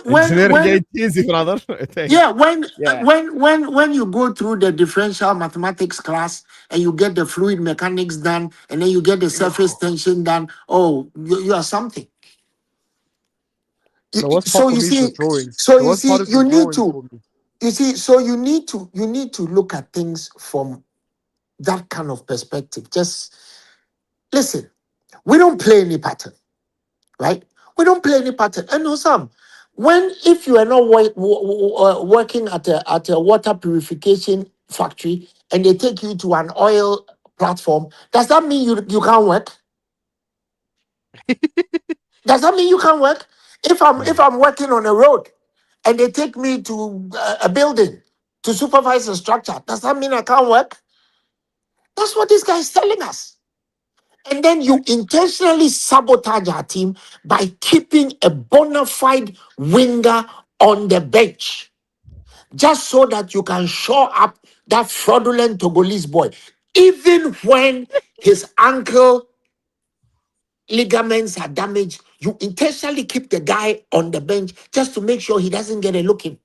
Engineering when ain't easy, brother. It ain't. yeah, when Yeah. when you go through the differential mathematics class and you get the fluid mechanics done, and then you get the surface tension done, oh, you are something. The worst part So for you me is the see, drawings. so The you worst part see, is the you need drawings to, for me. you see, so you need to look at things from that kind of perspective. Just listen. We don't play any pattern, right? We don't play any pattern. And no, Sam, if you are not working at a water purification factory and they take you to an oil platform, does that mean you can't work? Does that mean you can't work? If I'm working on a road and they take me to a building to supervise the structure, does that mean I can't work? That's what this guy is telling us. And then you intentionally sabotage our team by keeping a bona fide winger on the bench, just so that you can shore up that fraudulent Togolese boy, even when his ankle ligaments are damaged. You intentionally keep the guy on the bench just to make sure he doesn't get a look in.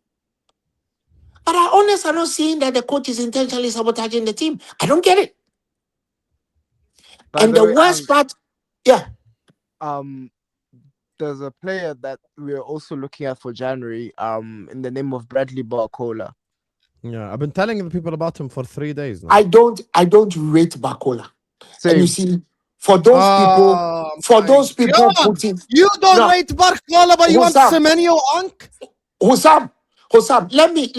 But our owners are not seeing that the coach is intentionally sabotaging the team. I don't get it. By And the the way, worst part, yeah, um, there's a player that we're also looking at for January, in the name of Bradley Barcola. Yeah, I've been telling the people about him for 3 days now. I don't rate Bacola. And you Same. see, for those Oh people my God. putting You don't no, rate Barcola, but you want Hussam, Semenyo, Unk? Hussam, let me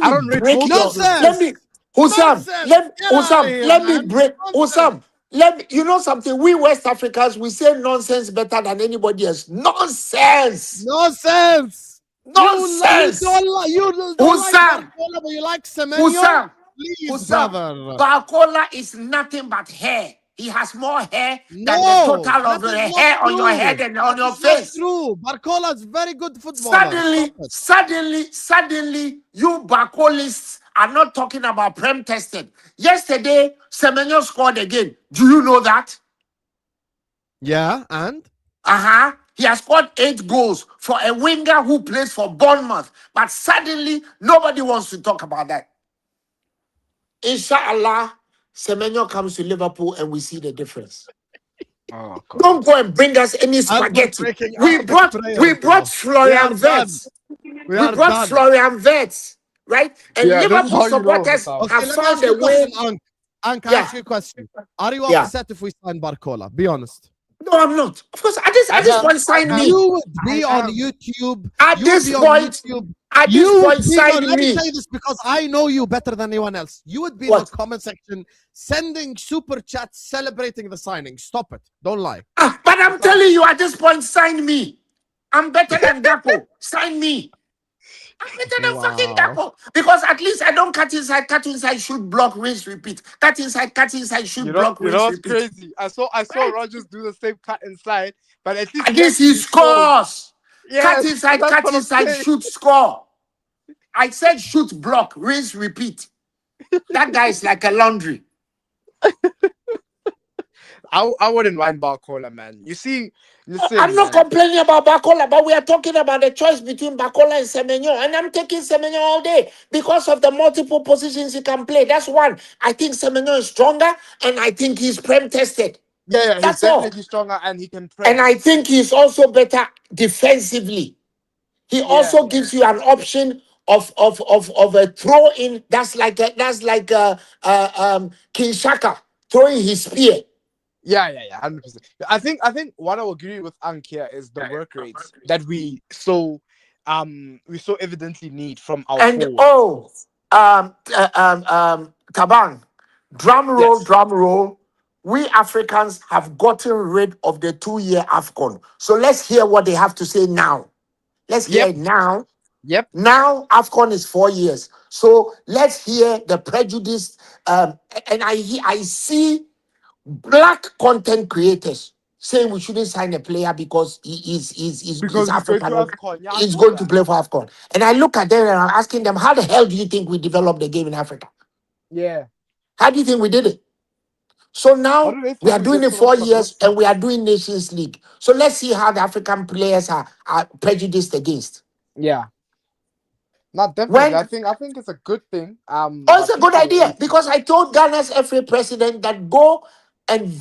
I don't rate break both your of them. let me Nonsense! Hussam, Nonsense! Get out of here, let me man! break Nonsense! Hussam. Let me, you know something, we West Africans, we say nonsense better than anybody else. Nonsense. Nonsense! Nonsense. You don't like Hussam, Barcola, but you like Semenyo? Hussam, Please, Hussam, brother. Barcola is nothing but hair. He has more hair than the No, total of that the is not hair on your head true. and on That your is not face. true. Barcola is very good footballer. Stop it. Suddenly, you Barcolists are not talking about prem tested. Yesterday, Semenyo scored again. Do you know that? Yeah, and? He has scored 8 goals for a winger who plays for Bournemouth. But suddenly, nobody wants to talk about that. Inshallah, Semenyo comes to Liverpool and we see the difference. Oh Don't God. go and bring us any And we're spaghetti. breaking We Arabic brought prayers now. We are Florian done. Wirtz. We We are brought done. Florian Wirtz, right? And Yeah, this is Liverpool how you know, supporters Hussam. Okay, have let me found ask you a a question, way. Ank. Ank, I Yeah, ask you a question. Are you yeah. upset if we sign Barcola? Be honest. No, I'm not. Of course, at I this am. point, I sign am. me. You would I be on am. YouTube. At You would this be on point, YouTube. You would be, no, sign let me me. say this because I know you better than anyone else. You would be in the What? comment section sending super chats celebrating the signing. Stop it. Don't lie. But I'm Hussam. telling you, at this point, sign me. I'm better than Gakpo. Sign me. I'm better than fucking Wow. Gakpo. Because at least I don't cut inside, shoot, block, rinse, repeat. Cut inside, shoot, block, You know rinse, what's repeat. crazy? I saw Right? Rogers do the same cut inside, but at least At he least he actually scores. scores. Cut Yes, inside, that's cut what I'm inside, saying. shoot, score. I said shoot, block, rinse, repeat. That guy is like a laundry. I wouldn't mind Barcola, man. You see, I'm listen, not man. complaining about Bakola, but we are talking about the choice between Bakola and Semenyo. And I'm taking Semenyo all day because of the multiple positions he can play. That's one. I think Semenyo is stronger and I think he's prem tested. Yeah, he's That's all. definitely stronger and he can And press. I think he's also better defensively. He Yeah, also gives you an option of a throw in. That's like King Shaka throwing his spear. yeah, 100%. I think what I agree with Ankia is the work rates that we so evidently need from our And forward. Tabang, Yes. drum roll. We Africans have gotten rid of the 2 year AFCON. So let's hear what they have to say now. Let's hear Yep. it now. Yep. Now AFCON is 4 years. So let's hear the prejudice. And I see black content creators saying we shouldn't sign a player because he's Because he's going to African. AFCON. Yeah, I He's saw going to that. play for AFCON. And I look at them and I'm asking them, how the hell do you think we developed the game in Africa? Yeah. How do you think we did it? So How now do they we think are we doing did it so much 4 years and publicity? we are doing Nations League. So let's see how the African players are prejudiced against. Yeah. Not definitely. When I think it's a good thing. Oh, it's But a good people idea always say, because I told Ghana's FA president that go and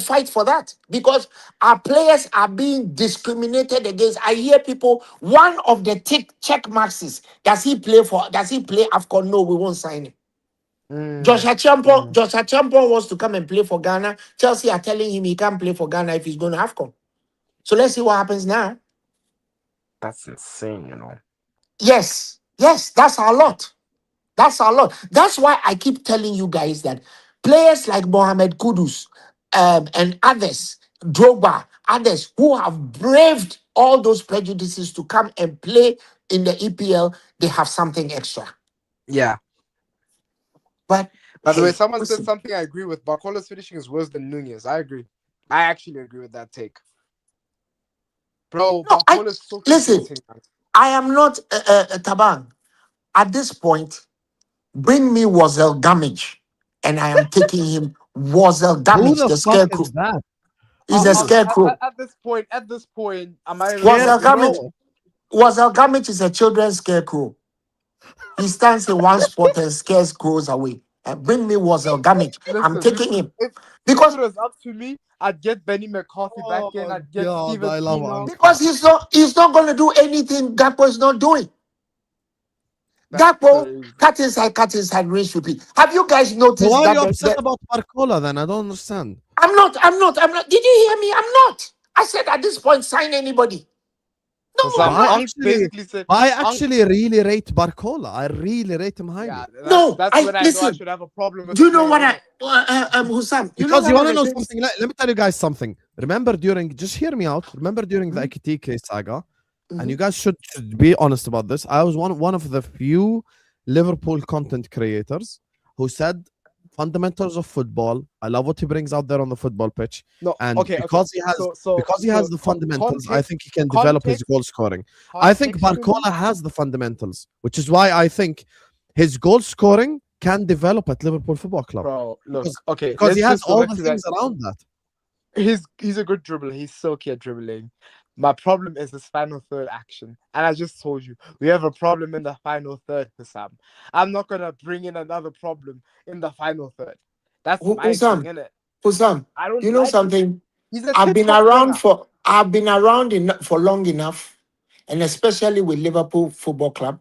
fight for that because our players are being discriminated against. I hear people, one of the check marks is, does he play AFCON? No, we won't sign him. mm, mm, Joshua Champon wants to come and play for Ghana. Chelsea are telling him he can't play for Ghana if he's going to AFCON. So let's see what happens now. that's insane, you know. Yes, that's a lot. That's a lot. That's why I keep telling you guys that players like Mohamed Kudus and others, Drogba, others who have braved all those prejudices to come and play in the EPL, they have something extra. Yeah. But By the way, hey, someone said listen, something I agree with. Barcola's finishing is worse than Nunez. I agree. I actually agree with that take. Bro, no, Barcola's listen. suffocating, man. I am not Taban. At this point, bring me Wazel Gamage, and I am taking him Wazel Who Gamage, the the fuck scarecrow. is that? He's a scarecrow. At this point, am I really Wazel agreeing? Gamage. Scarecrow. Wazel Gamage is a children's scarecrow. He stands in one spot and scares crows away. Bring me Wazel Gamage. I'm Listen, taking him if it because was up to me, I'd get Benny McCarthy back in. Oh I'd get God, Steven I love Pienaar. Uncle. he's not going to do anything Gakpo is not doing. That's Gakpo, crazy. cut inside, rinse, repeat. Have you guys So noticed why are that you upset about Barcola then? I don't understand. I'm not. Did you hear me? I'm not. I said at this point, sign anybody. For No, I'm some, I not. Unc actually, basically said, I Unc, actually really rate Barcola. I really rate him highly. yeah, No, that's I when I know I listen. should have a problem with Do the you know player, what innit? Hussam? You know Because you one want of to the know things. something? Let me tell you guys something. Remember just hear me out. Remember during the Mhm, Ekitike saga, and you mhm. guys should be honest about this. I was one of the few Liverpool content creators who said fundamentals of football. I love what he brings out there on the football pitch, No, and okay. because he has the fundamentals, I think he can develop his Context, goal scoring. I think contextually, Barcola has the fundamentals, which is why I think his goal scoring can develop at Liverpool Football Club bro. Look, because okay, he let's has just go all back the to that. things around that. He's a good dribbler. He's silky at dribbling. My problem is his final third action. And I just told you, we have a problem in the final third for Sam. I'm not gonna bring in another problem in the final third. That's my thing, Hussam, innit? Hussam, I don't you know like it. something? He's a tip-top winger. For long enough, and especially with Liverpool Football Club.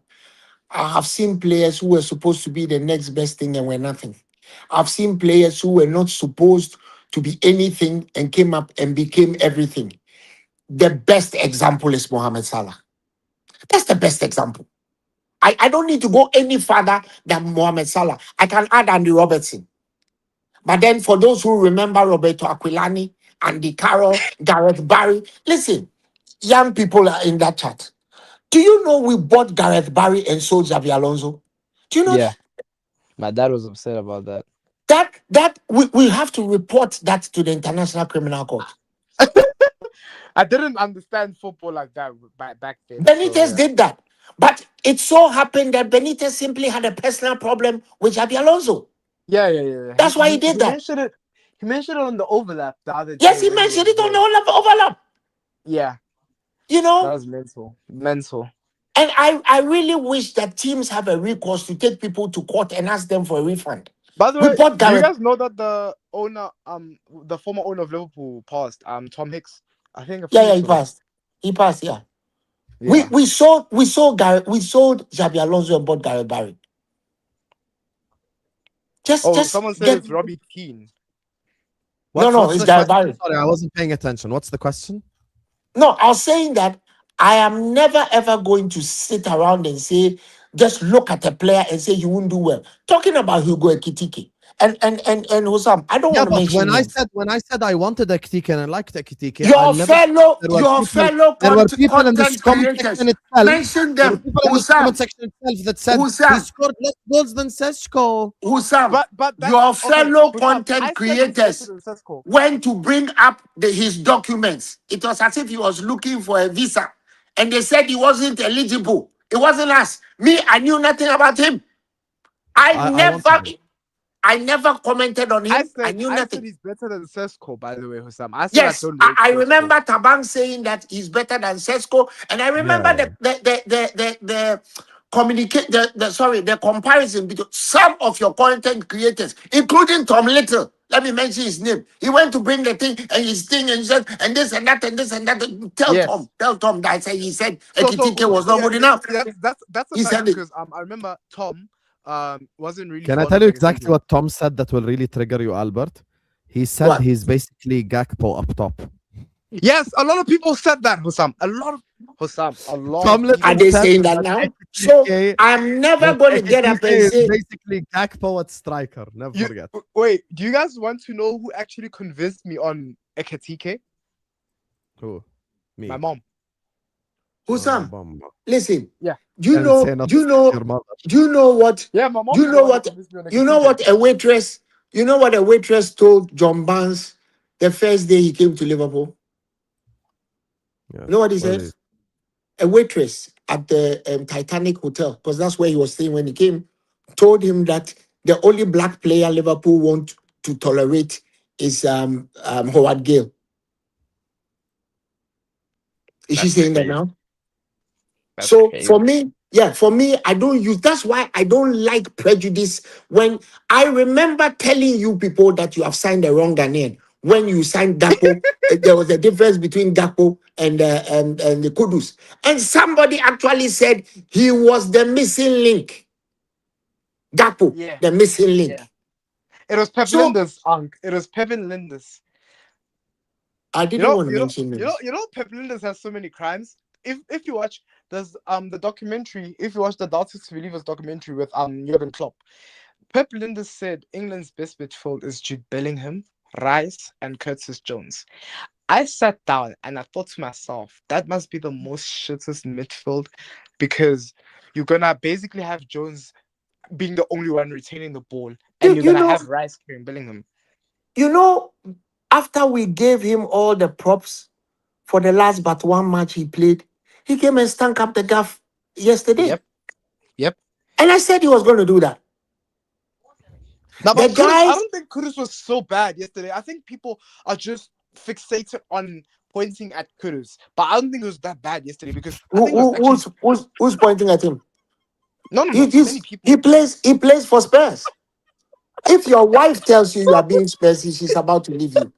I have seen players who were supposed to be the next best thing and were nothing. I've seen players who were not supposed to be anything and came up and became everything. The best example is Mohamed Salah. That's the best example. I don't need to go any further than Mohamed Salah. I can add Andy Robertson. But then for those who remember Roberto Aquilani, Andy Carroll, Gareth Barry, listen, young people are in that chat. Do you know we bought Gareth Barry and sold Xabi Alonso? Do you know Yeah, that? my dad was upset about that. That we have to report that to the International Criminal Court. I didn't understand football like that back then. Benitez So, yeah. did that. But it so happened that Benitez simply had a personal problem with Xabi Alonso. Yeah. That's why he did that. Mentioned it. He mentioned it on the overlap the other Yes, day. he when was mentioned it on the there. overlap. Yeah, You that know, was mental. and I really wish that teams have a recourse to take people to court and ask them for a refund. By the We way, bought do you Gareth. guys know that the former owner of Liverpool passed? Tom Hicks. I think a few Yeah, weeks he ago. passed. He passed. Yeah. Yeah. We sold Xabi Alonso and bought Gareth Barry. Just Someone said get it's Robbie Keane. no, it's the Gareth question? Barry. Sorry, I wasn't paying attention. What's the question? No, I was saying that I am never ever going to sit around and say, just look at a player and say he won't do well. Talking about Hugo Ekitike and Hussam, I don't Yeah, want to but mention names. when I said I wanted a Kitike and I liked a Kitike, I Your never fellow, there were your people fellow there were people in this content comment creators, section itself. mention There were them. people in this comment section itself that said he Hussam, scored less goals than Seshko. Hussam, But that's your okay. fellow Hussam, I content said he's better creators than Sesko. went to bring up his documents. It was as if he was looking for a visa. And they said he wasn't eligible. It wasn't us. Me, I knew nothing about him. I wanted him. I never commented on him. I knew I said nothing. he's better than Sesko. By the way, Hussam, I said I Yes, don't rate I Sesko. remember Tabang saying that he's better than Sesko, and I remember Yeah. the communicate the comparison between some of your content creators, including Tom Little. Let me mention his name. He went to bring the thing and his thing and said and this and that and this and that. Yes. Tell Tom that I said he said So Ekitike was not yeah, good enough. that's a He fact said it. because I remember Tom wasn't really. Can I fond tell of you Ekitike. exactly what Tom said that will really trigger you, Albert? He said What? he's basically Gakpo up top. Yes, a lot of people said that, Hussam. A lot of Tom people. Are Little they said saying that now? So Ekitike I'm never going to get up and is say basically Gakpo at striker. Never forget. Wait, do you guys want to know who actually convinced me on Ekitike? Who? Me. My mom. Hussam. Bum. Listen. Yeah. Do you Can't say know? nothing Do you to know? your mother. Do you know what? Yeah, my mom. Do you know what? You know what a waitress? You know what a waitress told John Barnes the first day he came to Liverpool? Yeah. You know what he Well, said? A waitress at the Titanic Hotel, because that's where he was staying when he came, told him that the only black player Liverpool want to tolerate is Howard Gale. Is she saying that now? So for me, I don't use. That's why I don't like prejudice. When I remember telling you people that you have signed the wrong Ghanaian. When you signed Gakpo, there was a difference between Gakpo and the Kudus, and somebody actually said he was the missing link. Gakpo, Yeah. the missing link. Yeah. It was Pep So- Linders, Unc. It was Pevin Linders. I didn't want to mention You names. know, Pep Linders has so many crimes. If you watch there's the documentary, if you watch the Darkest Believers documentary with Jurgen Klopp, Pep Linders said England's best midfield is Jude Bellingham, Rice, and Curtis Jones. I sat down and I thought to myself, that must be the most shittest midfield because you're gonna basically have Jones being the only one retaining the ball, and you're You gonna know- have Rice carrying Bellingham. You know, after we gave him all the props for the last but one match he played, he came and stunk up the gaff yesterday. Yep. And I said he was going to do that. Now, The but Kudus, guy- I don't think Kudus was so bad yesterday. I think people are just fixated on pointing at Kudus, but I don't think it was that bad yesterday because I think it was actually... Who's pointing at him? no, He, many people. he plays for Spurs. If your wife tells you are being Spursy, she's about to leave you.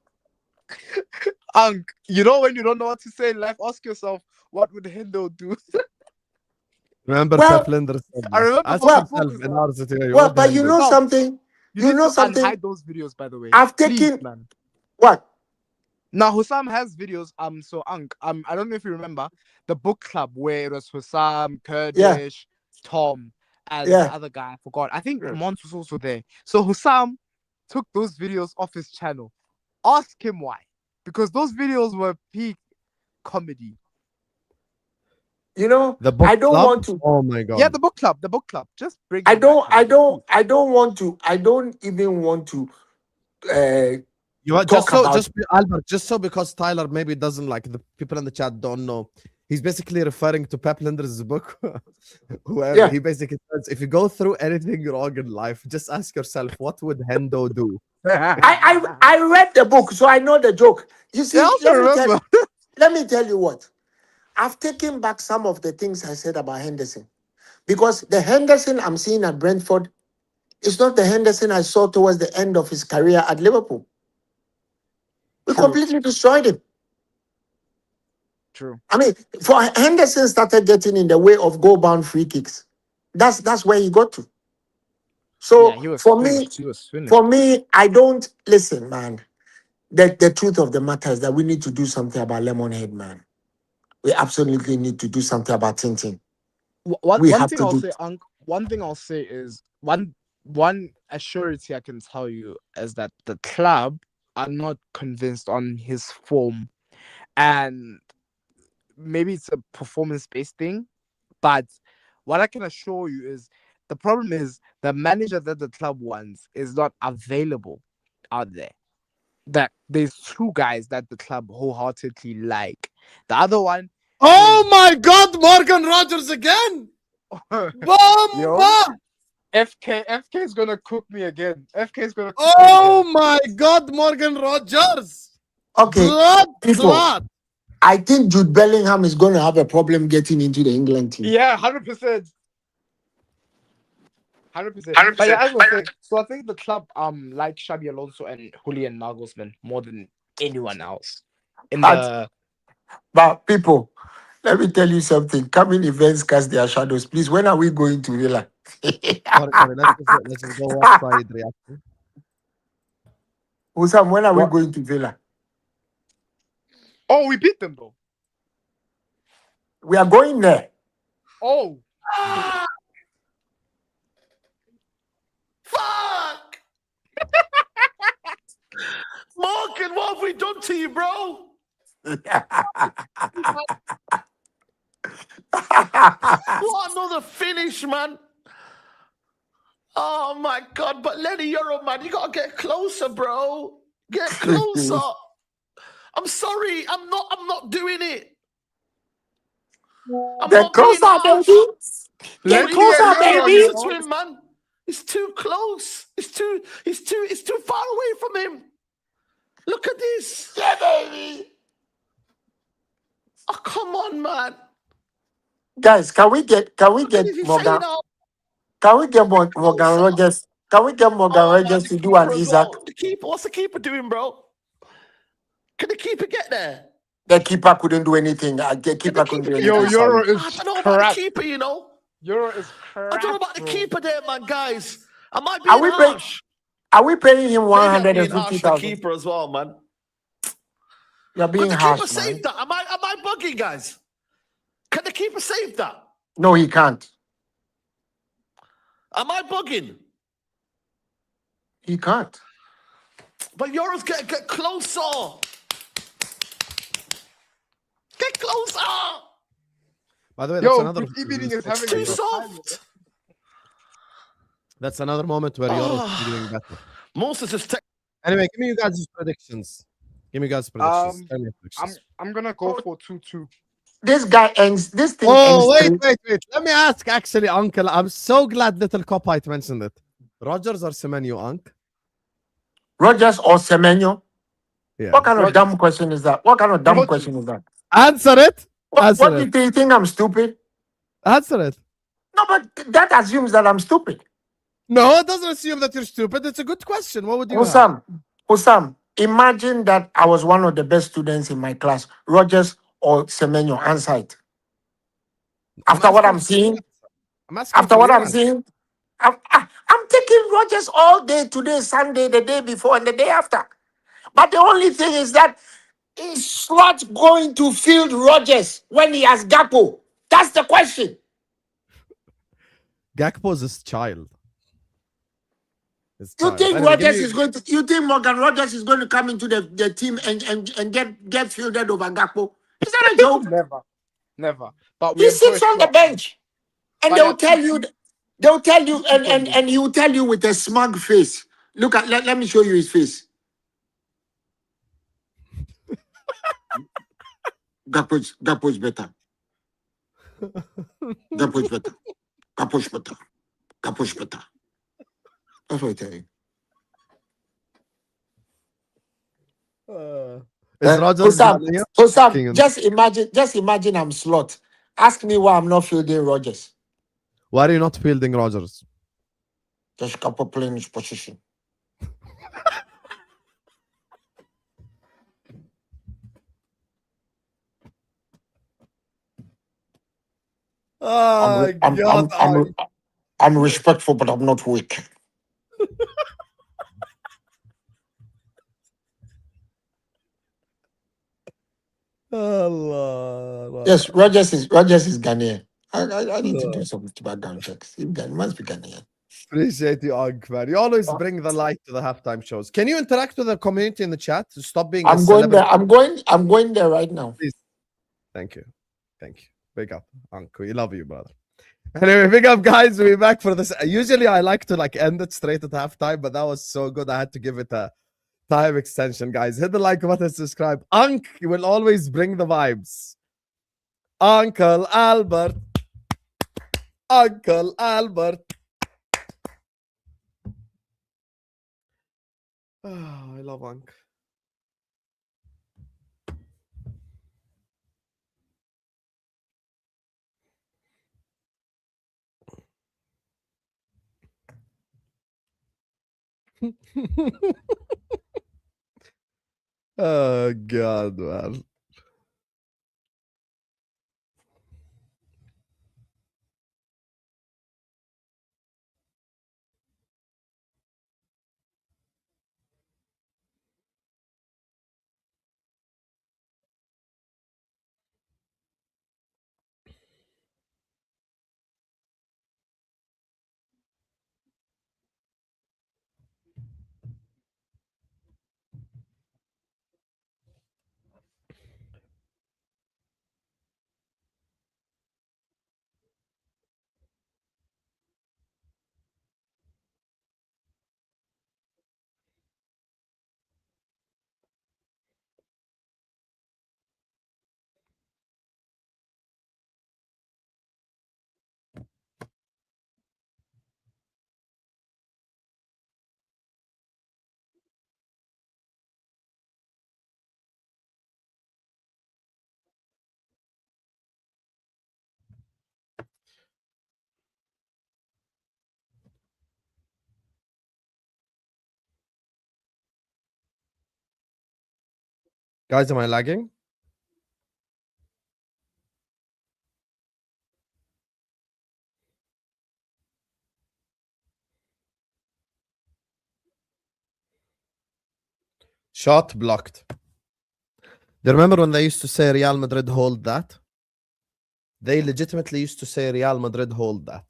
You know when you don't know what to say in life, ask yourself, what would Hendo do? remember Well, Pep Linders said I that. remember Ask Pep yourself Linders in said- our situation. Well, what but the you hell know do- something? You need know to something? unhide those videos, by the way. I've Please, taken man. what? Now Hussam has videos. So I don't know if you remember the book club where it was Hussam, Kurdish, Tom, and Yeah. the other guy. I forgot. I think Mont was also there. So Hussam took those videos off his channel. Ask him why. Because those videos were peak comedy. You know, The book I don't club? want to. Oh my god. Yeah, the book club. The book club. Just bring. I it back, don't man. want to. I don't even want to You are talk about. Albert, just so because Tyler maybe doesn't like the people in the chat don't know. He's basically referring to Pep Linder's book, where Yeah. he basically says, if you go through anything wrong in life, just ask yourself, what would Hendo do? I read the book, so I know the joke. You see, I also remember. let me tell you what. I've taken back some of the things I said about Henderson. Because the Henderson I'm seeing at Brentford is not the Henderson I saw towards the end of his career at Liverpool. We True. completely destroyed him. True. I mean, for Henderson started getting in the way of goal-bound free kicks. That's where he got to. So Yeah, he was for finished. me, He was finished. I don't listen, man. The truth of the matter is that we need to do something about Lemonhead, man. We absolutely need to do something about Tintin. We One have thing to I'll do. say, one thing I'll say is one assurity I can tell you is that the club are not convinced on his form, and maybe it's a performance-based thing, but what I can assure you is the problem is the manager that the club wants is not available out there. That there's two guys that the club wholeheartedly like. The other one Oh my God, Morgan Rogers again! is yo, Bomba! FK is gonna cook me again. FK is gonna cook Oh me my God, Morgan Rogers! Okay, Blood people. clot! I think Jude Bellingham is going to have a problem getting into the England team. again. Yeah, 100%. 100%. But yeah, as I was saying, so I think the club like Xabi Alonso and Julian Nagelsmann more than anyone else. But people, let me tell you something. Coming events cast their shadows. Please, when are we going to Villa? Sorry, let's just go watch side reaction. Usam, when are we What? going to Villa? Oh, we beat them though. We are going there. Oh, Fuck! Morgan, what have we done to you, bro? What another finish, man. Oh my God, but Lenny Euro, man, you gotta get closer, bro. Get closer. I'm sorry, I'm not doing it. I'm Get not being closer, harsh. baby. let's Get closer, get baby. Closer to him, man. It's too close. It's too far away from him. Look at this. Yeah, baby. Oh, come on, man. Guys, can we get What is he Morgan? saying now? Can we get Morgan Closer. Rogers? Can we get Morgan Oh, man, Rogers the to do an keeper as Isaac? well. The keeper, what's the keeper doing, bro? Can the keeper get there? The keeper couldn't do anything. The Can the keeper couldn't do keeper get Yo, anything. there? Euro Sorry. is I don't know about the crap. keeper, you know. Euro is crap. I don't know about the bro. keeper there, man, guys. Am I Are being we paying? harsh? Are we paying him Maybe I'm being harsh to the 150,000? keeper as well, man. You're being Could the keeper harsh, man. save that? Am I bugging, guys? Can the keeper save that? No, he can't. Am I bugging? He can't. But Euros get closer. Get closer. By the way, that's Yo, another. Group E meeting is having Too a good time. soft. That's another moment where Euro is doing better. Moses is Anyway, give me you guys' predictions. Give me guys' predictions. Tell me your predictions. I'm gonna go for 2-2. This guy ends. This thing Oh, ends. wait. Let me ask, actually, Uncle. I'm so glad Little Copite mentioned it. Rogers or Semenyo, Unc? Rogers or Semenyo? Yeah. What kind of Rogers. dumb question is that? What kind of dumb Rogers. question is that? Answer it. What Answer do it. you think I'm stupid? Answer it. No, but that assumes that I'm stupid. No, it doesn't assume that you're stupid. It's a good question. What would you have? Osam, imagine that I was one of the best students in my class. Rogers or Semenyo, answer it. After what I'm seeing, after what I'm seeing, I'm taking Rogers all day today, Sunday, the day before, and the day after. But the only thing is that he's not going to field Rogers when he has Gakpo. That's the question. Gakpo's his child. You think Rogers is going to? You think Morgan Rogers is going to come into the team and get fielded over Gakpo? Is that a joke? Never. But He sits on the bench, and they'll tell you, and he will tell you with a smug face. Look at. Let me show you his face. Gakpo is better. Gakpo is better. Gakpo is better. Gakpo is better. That's what I tell you. Is Rogers Ghanaian? Osam, just imagine I'm slot. Ask me why I'm not fielding Rogers. Why are you not fielding Rogers? Just Gakpo playing his position. Oh God! I'm respectful, but I'm not weak. Allah. Yes, Rogers is Ghanaian. I need to do some background checks. He must be Ghanaian. Appreciate you, Unk, man. You always bring the light to the halftime shows. Can you interact with the community in the chat? Stop being a I'm going there. celebrity. I'm going there right now. Please. Thank you. Big up, Unk. We love you, brother. Anyway, big up, guys. We're back for this. Usually, I like to end it straight at halftime, but that was so good. I had to give it a time extension, guys. Hit the like button, subscribe. Unk will always bring the vibes. Uncle Albert. Uncle Albert. Oh, I love Unk. Oh God, man. Guys, am I lagging? Shot blocked. Do you remember when they used to say Real Madrid hold that? They legitimately used to say Real Madrid hold that.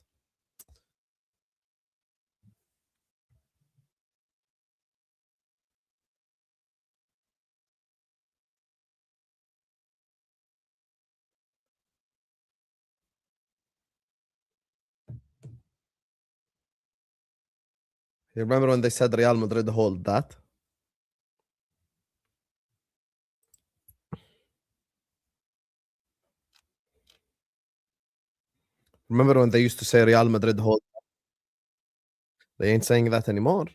You remember when they said Real Madrid hold that? Remember when they used to say Real Madrid hold? They ain't saying that anymore.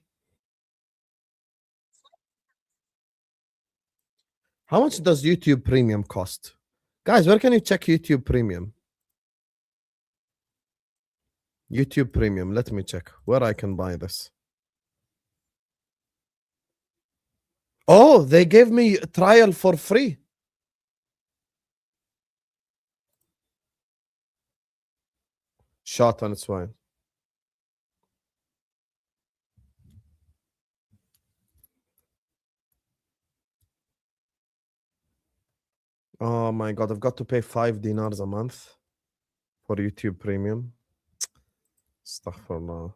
How much does YouTube Premium cost? Guys, where can you check YouTube Premium? YouTube Premium. Let me check where I can buy this. Oh, they gave me a trial for free. Shot on its way. Oh my God, I've got to pay 5 dinars a month for YouTube Premium. Astaghfirullah.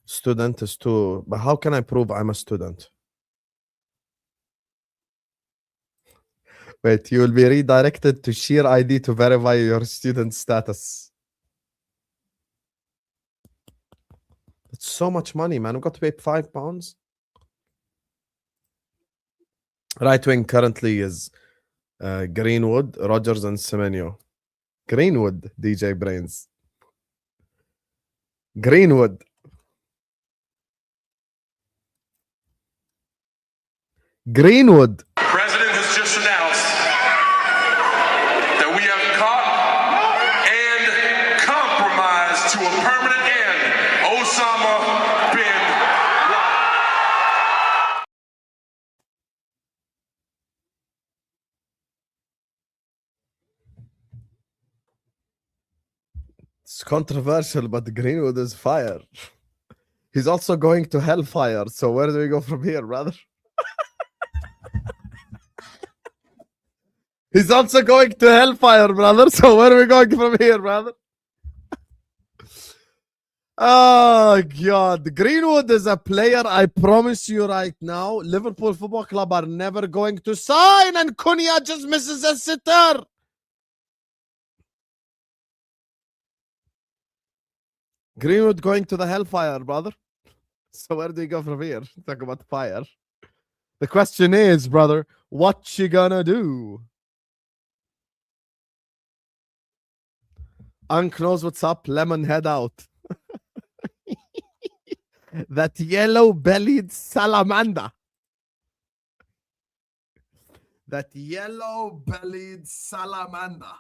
Student is too, but how can I prove I'm a student? Wait, you will be redirected to Sheer ID to verify your student status. It's so much money, man. I've got to pay £5. Right wing currently is Greenwood, Rogers, and Semenyo. Greenwood, DJ Brains. Greenwood. Greenwood. President has just announced that we have caught and compromised to a permanent end Osama bin Laden. It's controversial, but Greenwood is fire. He's also going to hellfire. So where do we go from here, brother? He's also going to hellfire, brother. So where are we going from here, brother? Oh, God. Greenwood is a player, I promise you right now, Liverpool Football Club are never going to sign, and Cunha just misses a sitter. Greenwood going to the hellfire, brother. So where do you go from here? Talk about fire. The question is, brother, what you gonna do? Unc knows what's up. Lemon head out. That yellow-bellied salamander. That yellow-bellied salamander.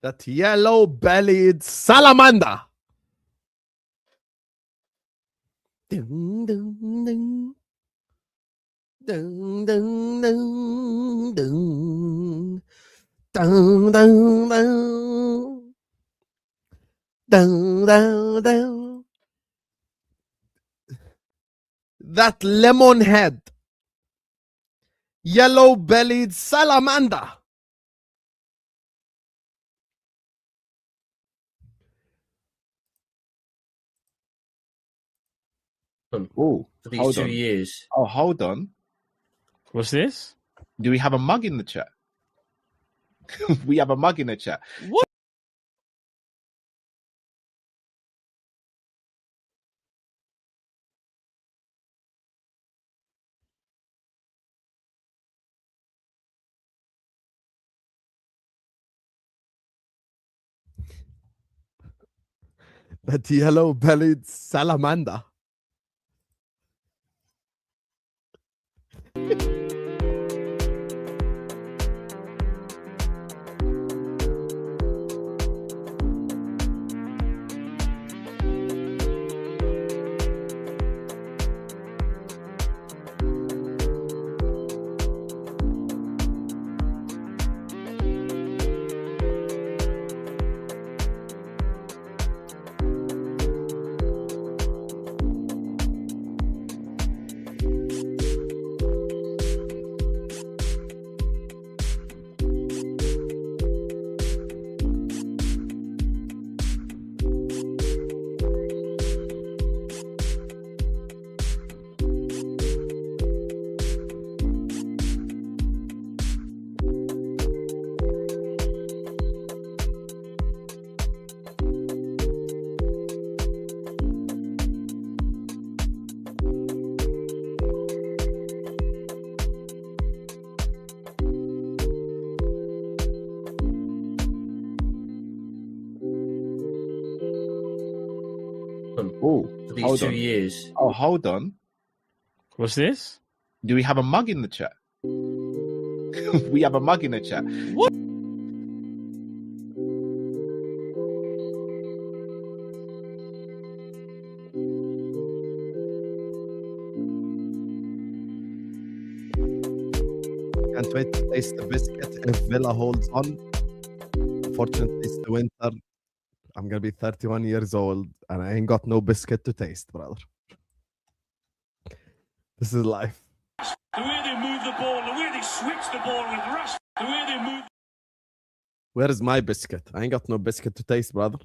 That yellow-bellied salamander. Ding, ding, ding. Ding, ding, ding, ding. Ding, ding, ding. Ding, ding, ding. That lemon head. Yellow-bellied salamander. Oh, for these hold 2 on. years. Oh, hold on. What's this? Do we have a mug in the chat? We have a mug in the chat. What? That yellow-bellied salamander. Oh, For these hold 2 on. years. Oh, hold on. What's this? Do we have a mug in the chat? We have a mug in the chat. What? Can't wait to taste the biscuit if Villa holds on. Unfortunately, it's the winter. I'm gonna be 31 years old and I ain't got no biscuit to taste, brother. This is life. The way they move the ball, the way they switch the ball with rush, the way they move. Where is my biscuit? I ain't got no biscuit to taste, brother.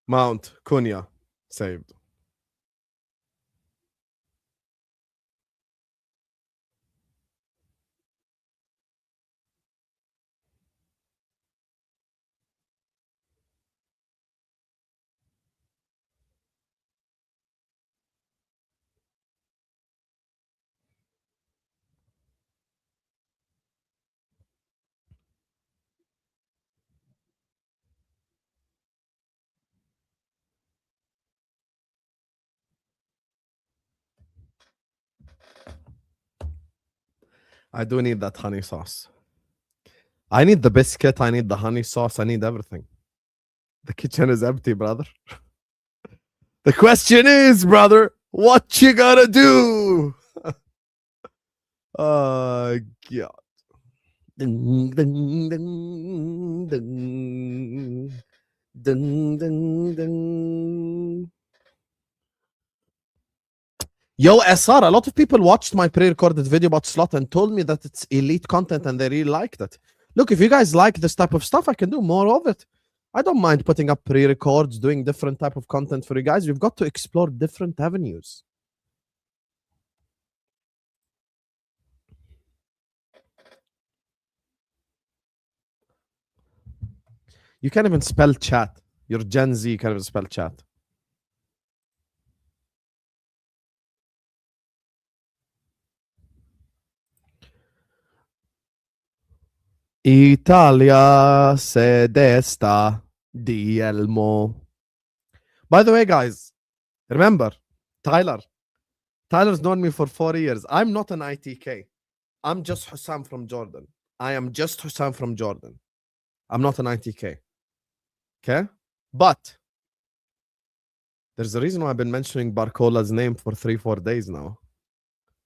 Mount, Cunha, saved. I do need that honey sauce. I need the biscuit. I need the honey sauce. I need everything. The kitchen is empty, brother. The question is, brother, what you gotta do? God. Ding, ding, ding, ding. Ding, ding, ding. Yo, SR, a lot of people watched my pre-recorded video about slot and told me that it's elite content and they really liked it. Look, if you guys like this type of stuff, I can do more of it. I don't mind putting up pre-records, doing different type of content for you guys. We've got to explore different avenues. You can't even spell chat. You're Gen Z, you can't even spell chat. Italia se desta di Elmo. By the way, guys, remember, Tyler's known me for 4 years. I'm not an ITK. I'm just Hussam from Jordan. I am just Hussam from Jordan. I'm not an ITK. Okay? But there's a reason why I've been mentioning Barcola's name for 3-4 days now.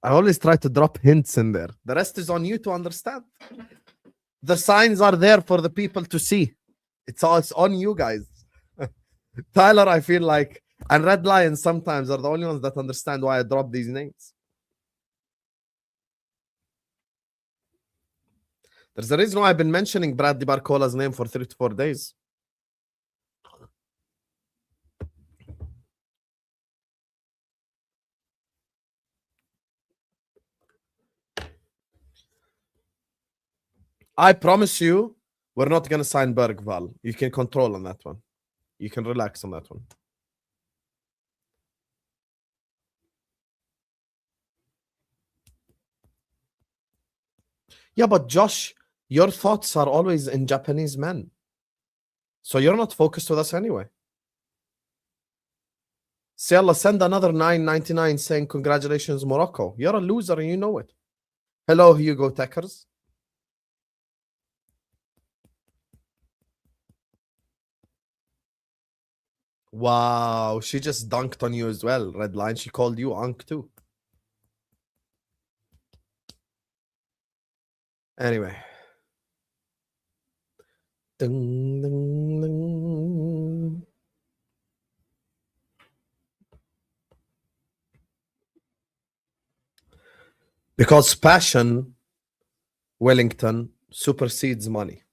I always try to drop hints in there. The rest is on you to understand. The signs are there for the people to see. It's on you guys. Tyler, I feel like, and Red Lions sometimes are the only ones that understand why I drop these names. There's a reason why I've been mentioning Bradley Barcola's name for 3 to 4 days. I promise you, we're not going to sign Bergvall. You can control on that one. You can relax on that one. Yeah, but Josh, your thoughts are always in Japanese men. So you're not focused with us anyway. Say Allah, send another 9.99 saying congratulations, Morocco. You're a loser and you know it. Hello, Hugo Techers. Wow, she just dunked on you as well, Red Line. She called you Unk too. Anyway. Ding, ding, ding. Because passion, Wellington, supersedes money.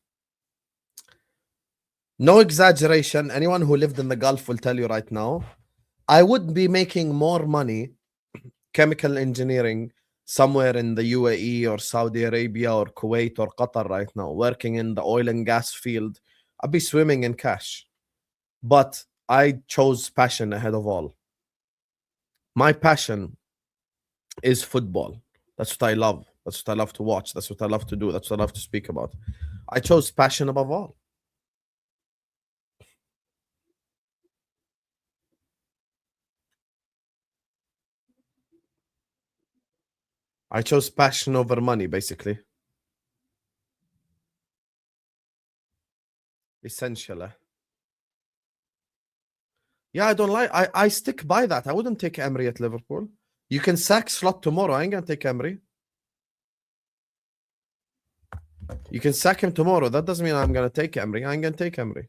No exaggeration. Anyone who lived in the Gulf will tell you right now, I would be making more money, chemical engineering, somewhere in the UAE or Saudi Arabia or Kuwait or Qatar right now, working in the oil and gas field. I'd be swimming in cash. But I chose passion ahead of all. My passion is football. That's what I love. That's what I love to watch. That's what I love to do. That's what I love to speak about. I chose passion above all. I chose passion over money, basically. Essentially. Yeah, I don't like. I stick by that. I wouldn't take Emery at Liverpool. You can sack Slot tomorrow. I ain't gonna take Emery. You can sack him tomorrow. That doesn't mean I'm gonna take Emery. I ain't gonna take Emery.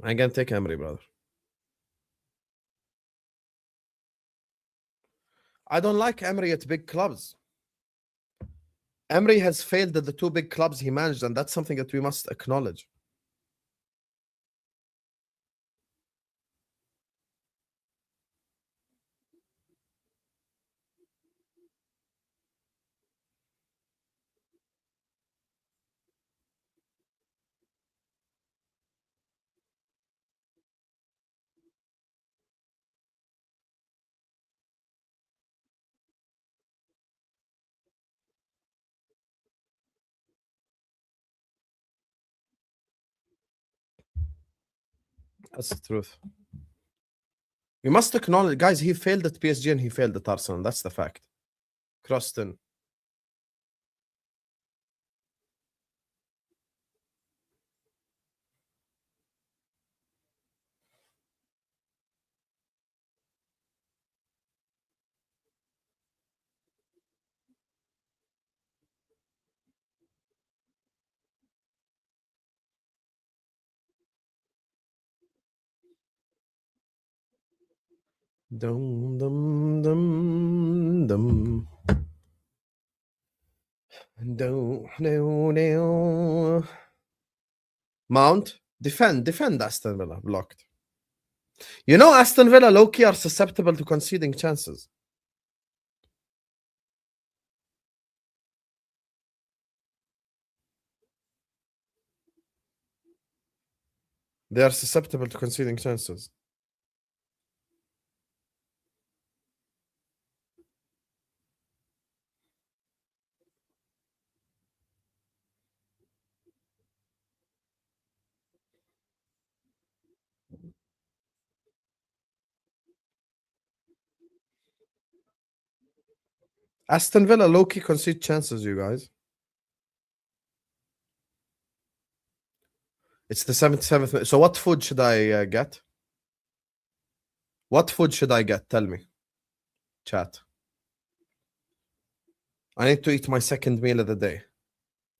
I ain't gonna take Emery, brother. I don't like Emery at big clubs. Emery has failed at the 2 big clubs he managed, and that's something that we must acknowledge. That's the truth. You must acknowledge, guys, he failed at PSG and he failed at Arsenal. That's the fact. Croston. Dum dum dum dum. Mount, defend Aston Villa, blocked. You know, Aston Villa low-key are susceptible to conceding chances. They are susceptible to conceding chances. Aston Villa low-key concede chances, you guys. It's the 77th minute. So what food should I get? What food should I get? Tell me. Chat. I need to eat my second meal of the day.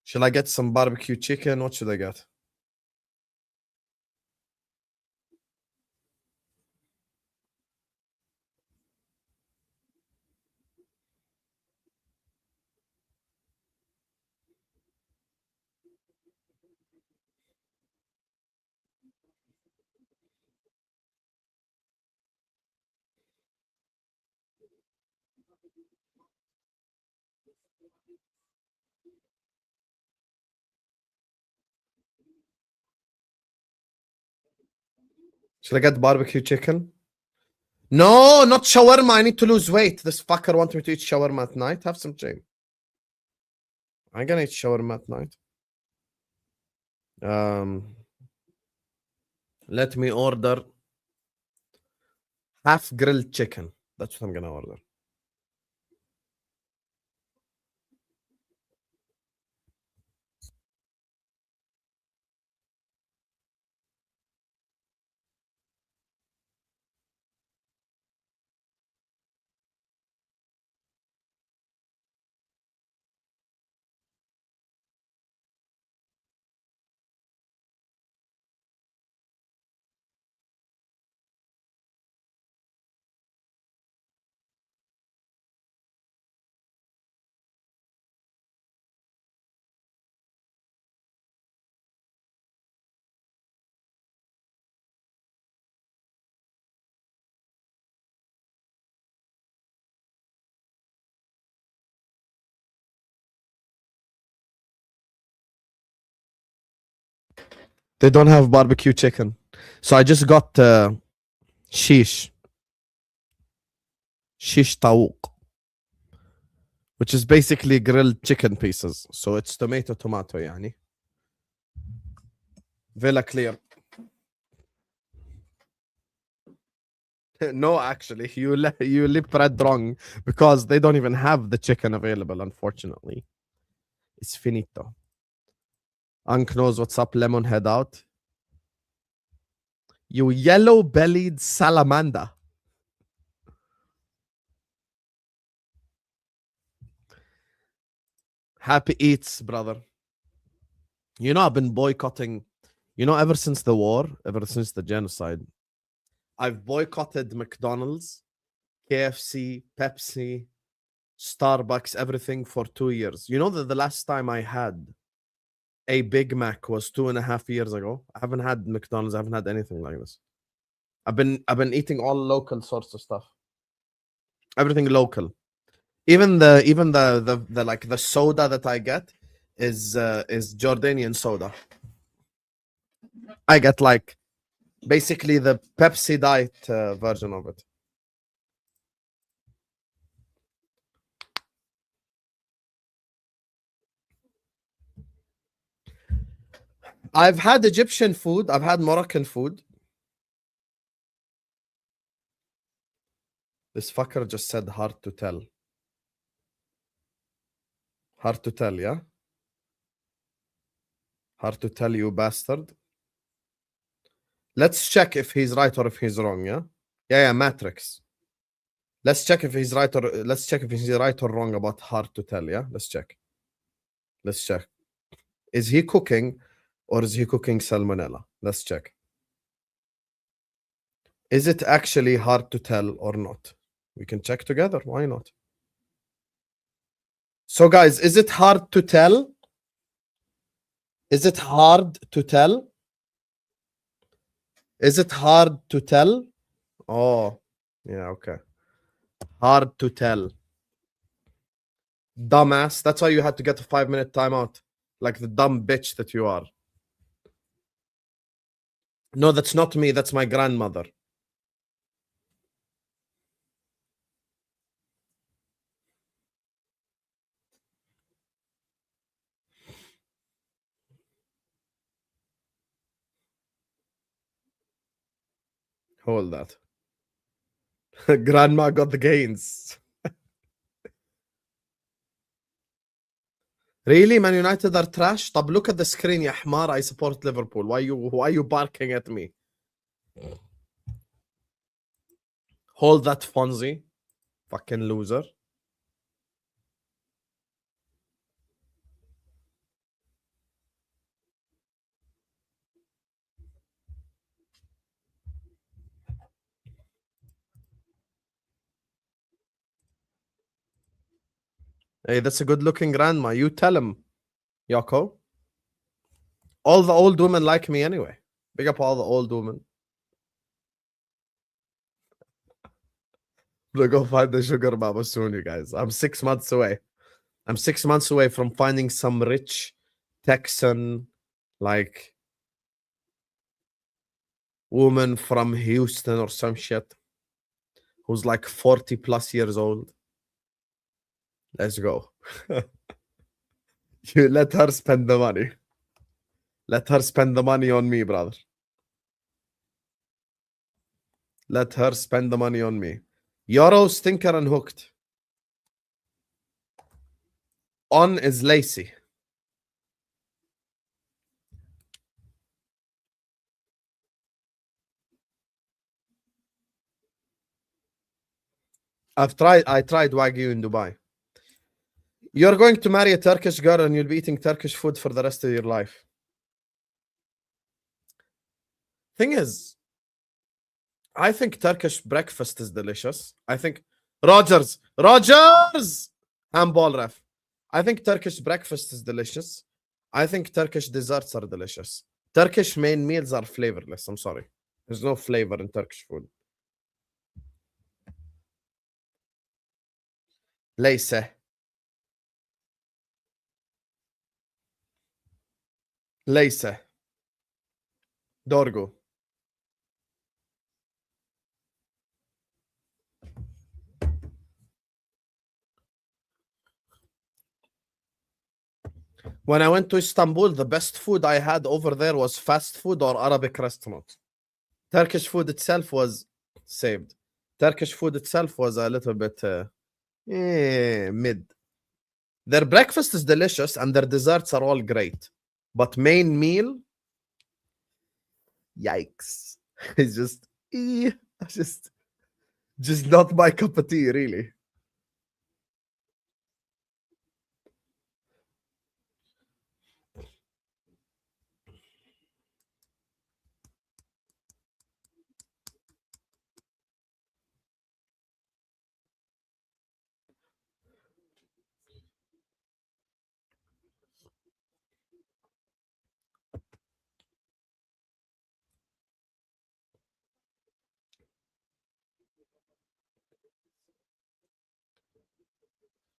Should I get some barbecue chicken? What should I get? Should I get barbecue chicken? No, not shawarma. I need to lose weight. This fucker wants me to eat shawarma at night. Have some shame. I'm gonna eat shawarma at night. Let me order half grilled chicken. That's what I'm gonna order. They don't have barbecue chicken. So I just got shish tawuk, which is basically grilled chicken pieces. So it's tomato, yani. Villa clear. No, actually, you lip read wrong because they don't even have the chicken available, unfortunately. It's finito. Unk knows what's up, lemon head out. You yellow-bellied salamander. Happy eats, brother. You know, I've been boycotting, ever since the war, ever since the genocide, I've boycotted McDonald's, KFC, Pepsi, Starbucks, everything for 2 years. You know that the last time I had a Big Mac was 2.5 years ago. I haven't had McDonald's. I haven't had anything like this. I've been eating all local sorts of stuff. Everything local. Even the like the soda that I get is Jordanian soda. I get like basically the Pepsi diet version of it. I've had Egyptian food. I've had Moroccan food. This fucker just said hard to tell. Hard to tell, yeah? Hard to tell, you bastard. Let's check if he's right or if he's wrong, yeah? Yeah, Matrix. Let's check if he's right or wrong about hard to tell, yeah? Let's check. Is he cooking or is he cooking salmonella? Let's check. Is it actually hard to tell or not? We can check together. Why not? So, guys, is it hard to tell? Is it hard to tell? Is it hard to tell? Oh, yeah, okay. Hard to tell. Dumbass. That's why you had to get a 5-minute timeout. Like the dumb bitch that you are. No, that's not me. That's my grandmother. Hold that. Grandma got the gains. Really? Man United are trash? طب look at the screen, يا حمار. I support Liverpool. Why you barking at me? Hold that, Fonzie. Fucking loser. Hey, that's a good-looking grandma. You tell him, Yoko. All the old women like me anyway. Big up all the old women. I'm gonna go find the sugar mama soon, you guys. I'm 6 months away. I'm 6 months away from finding some rich Texan, like, woman from Houston or some shit who's like 40 plus years old. Let's go. You let her spend the money. Let her spend the money on me, brother. Let her spend the money on me. Euro, stinker, and hooked. On is lacy. I tried Wagyu in Dubai. You're going to marry a Turkish girl and you'll be eating Turkish food for the rest of your life. Thing is, I think Turkish breakfast is delicious. I think Rogers, handball ref. I think Turkish breakfast is delicious. I think Turkish desserts are delicious. Turkish main meals are flavorless. I'm sorry. There's no flavor in Turkish food. Leyse. Leyse. Dorgo. When I went to Istanbul, the best food I had over there was fast food or Arabic restaurant. Turkish food itself was saved. Turkish food itself was a little bit mid. Their breakfast is delicious and their desserts are all great. But main meal, yikes. It's just not my cup of tea, really.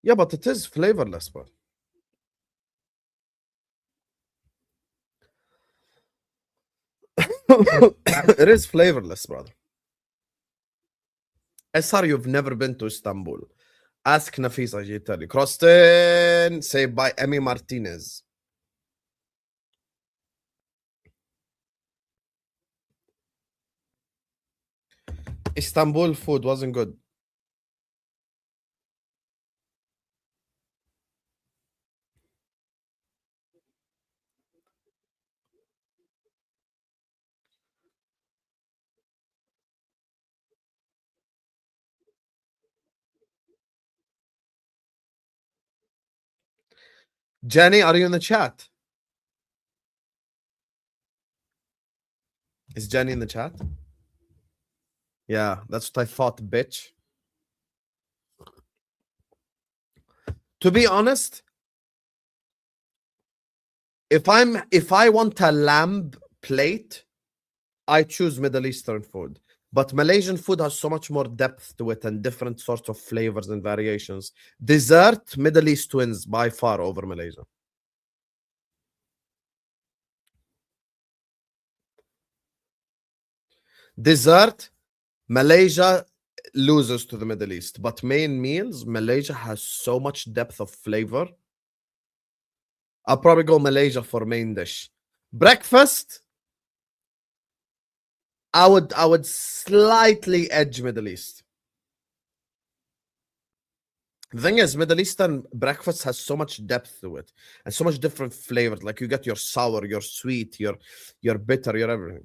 Yeah, but it is flavorless, bro. It is flavorless, brother. SR, you've never been to Istanbul. Ask Nafisa, she tell you. Crossed in, saved by Emmy Martinez. Istanbul food wasn't good. Jenny, are you in the chat? Is Jenny in the chat? Yeah, that's what I thought, bitch. To be honest, if I want a lamb plate, I choose Middle Eastern food. But Malaysian food has so much more depth to it and different sorts of flavors and variations. Dessert, Middle East wins by far over Malaysia. Dessert, Malaysia loses to the Middle East. But main meals, Malaysia has so much depth of flavor. I'll probably go Malaysia for main dish. Breakfast, I would slightly edge Middle East. The thing is, Middle Eastern breakfast has so much depth to it and so much different flavors. Like you get your sour, your sweet, your bitter, your everything.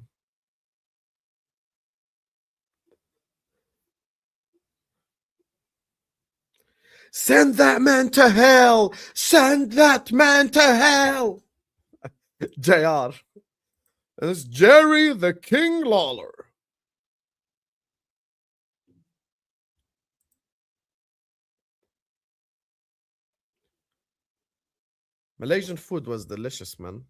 Send that man to hell! Send that man to hell! JR. And it's Jerry the King Lawler. Malaysian food was delicious, man.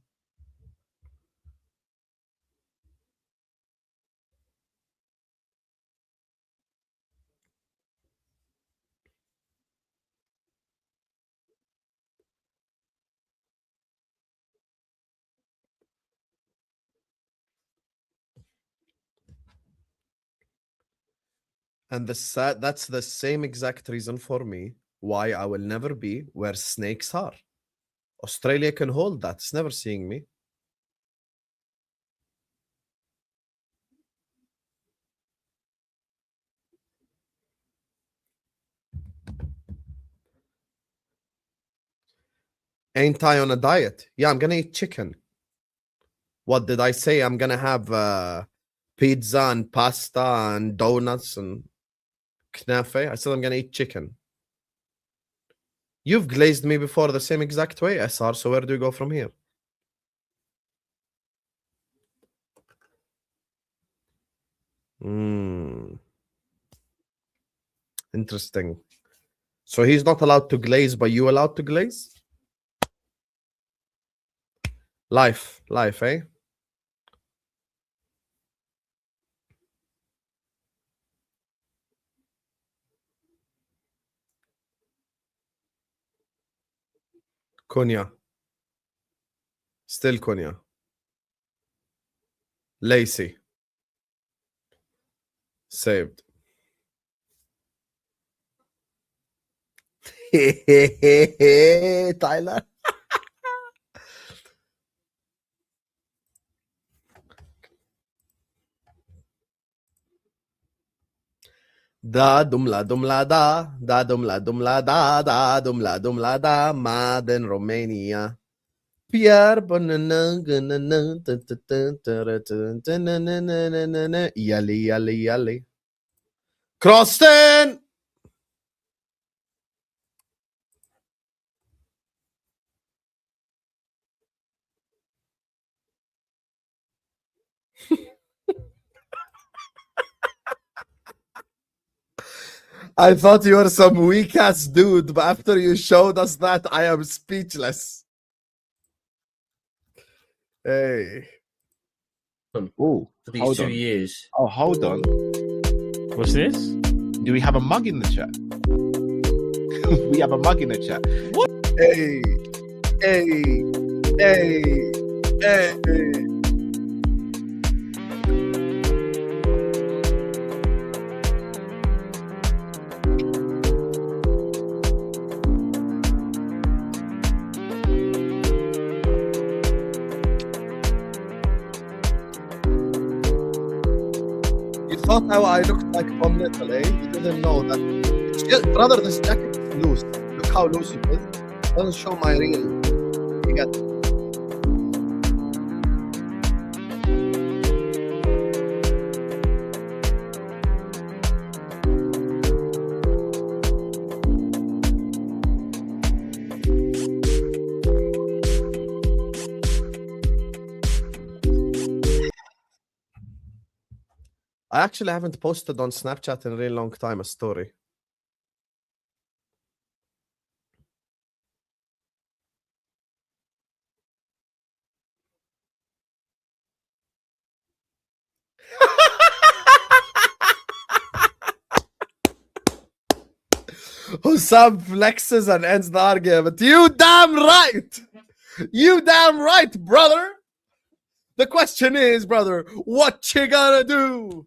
And that's the same exact reason for me why I will never be where snakes are. Australia can hold that. It's never seeing me. Ain't I on a diet? Yeah, I'm gonna eat chicken. What did I say? I'm gonna have pizza and pasta and donuts and knafe. I said I'm gonna eat chicken. You've glazed me before the same exact way, SR. So where do we go from here? Interesting. So he's not allowed to glaze, but you allowed to glaze? Life, eh? Konya. Still Konya. Lacey. Saved. Tyler. Da dumla dumla da dumla dumla da dumla dumla da Maden Romania. Pierre Yali. Crosston. I thought you were some weak ass dude, but after you showed us that, I am speechless. Hey. Oh, for these hold 2 on. years. Oh, hold on. What's this? Do we have a mug in the chat? We have a mug in the chat. What? Hey. You thought how I looked like Tom Little, eh? You didn't know that. Brother, this jacket is loose. Look how loose it is. Doesn't show my real. You got I actually haven't posted on Snapchat in a really long time a story. Hussam flexes and ends the argument. You damn right. You damn right, brother. The question is, brother, what you gonna do?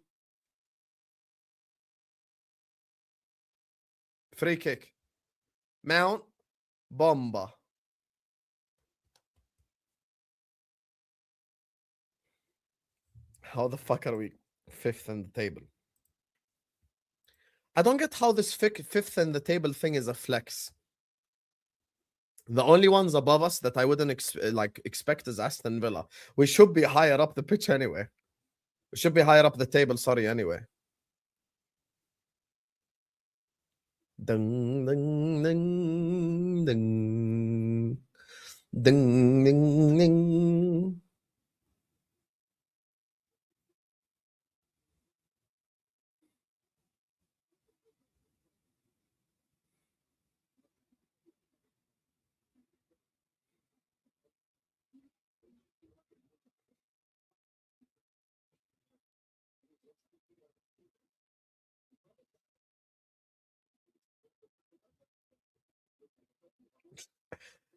Free kick. Mount. Bomba. How the fuck are we fifth in the table? I don't get how this fifth in the table thing is a flex. The only ones above us that I wouldn't expect is Aston Villa. We should be higher up the pitch anyway. We should be higher up the table, sorry, anyway. Ding, ding, ding, ding. Ding, ding, ding.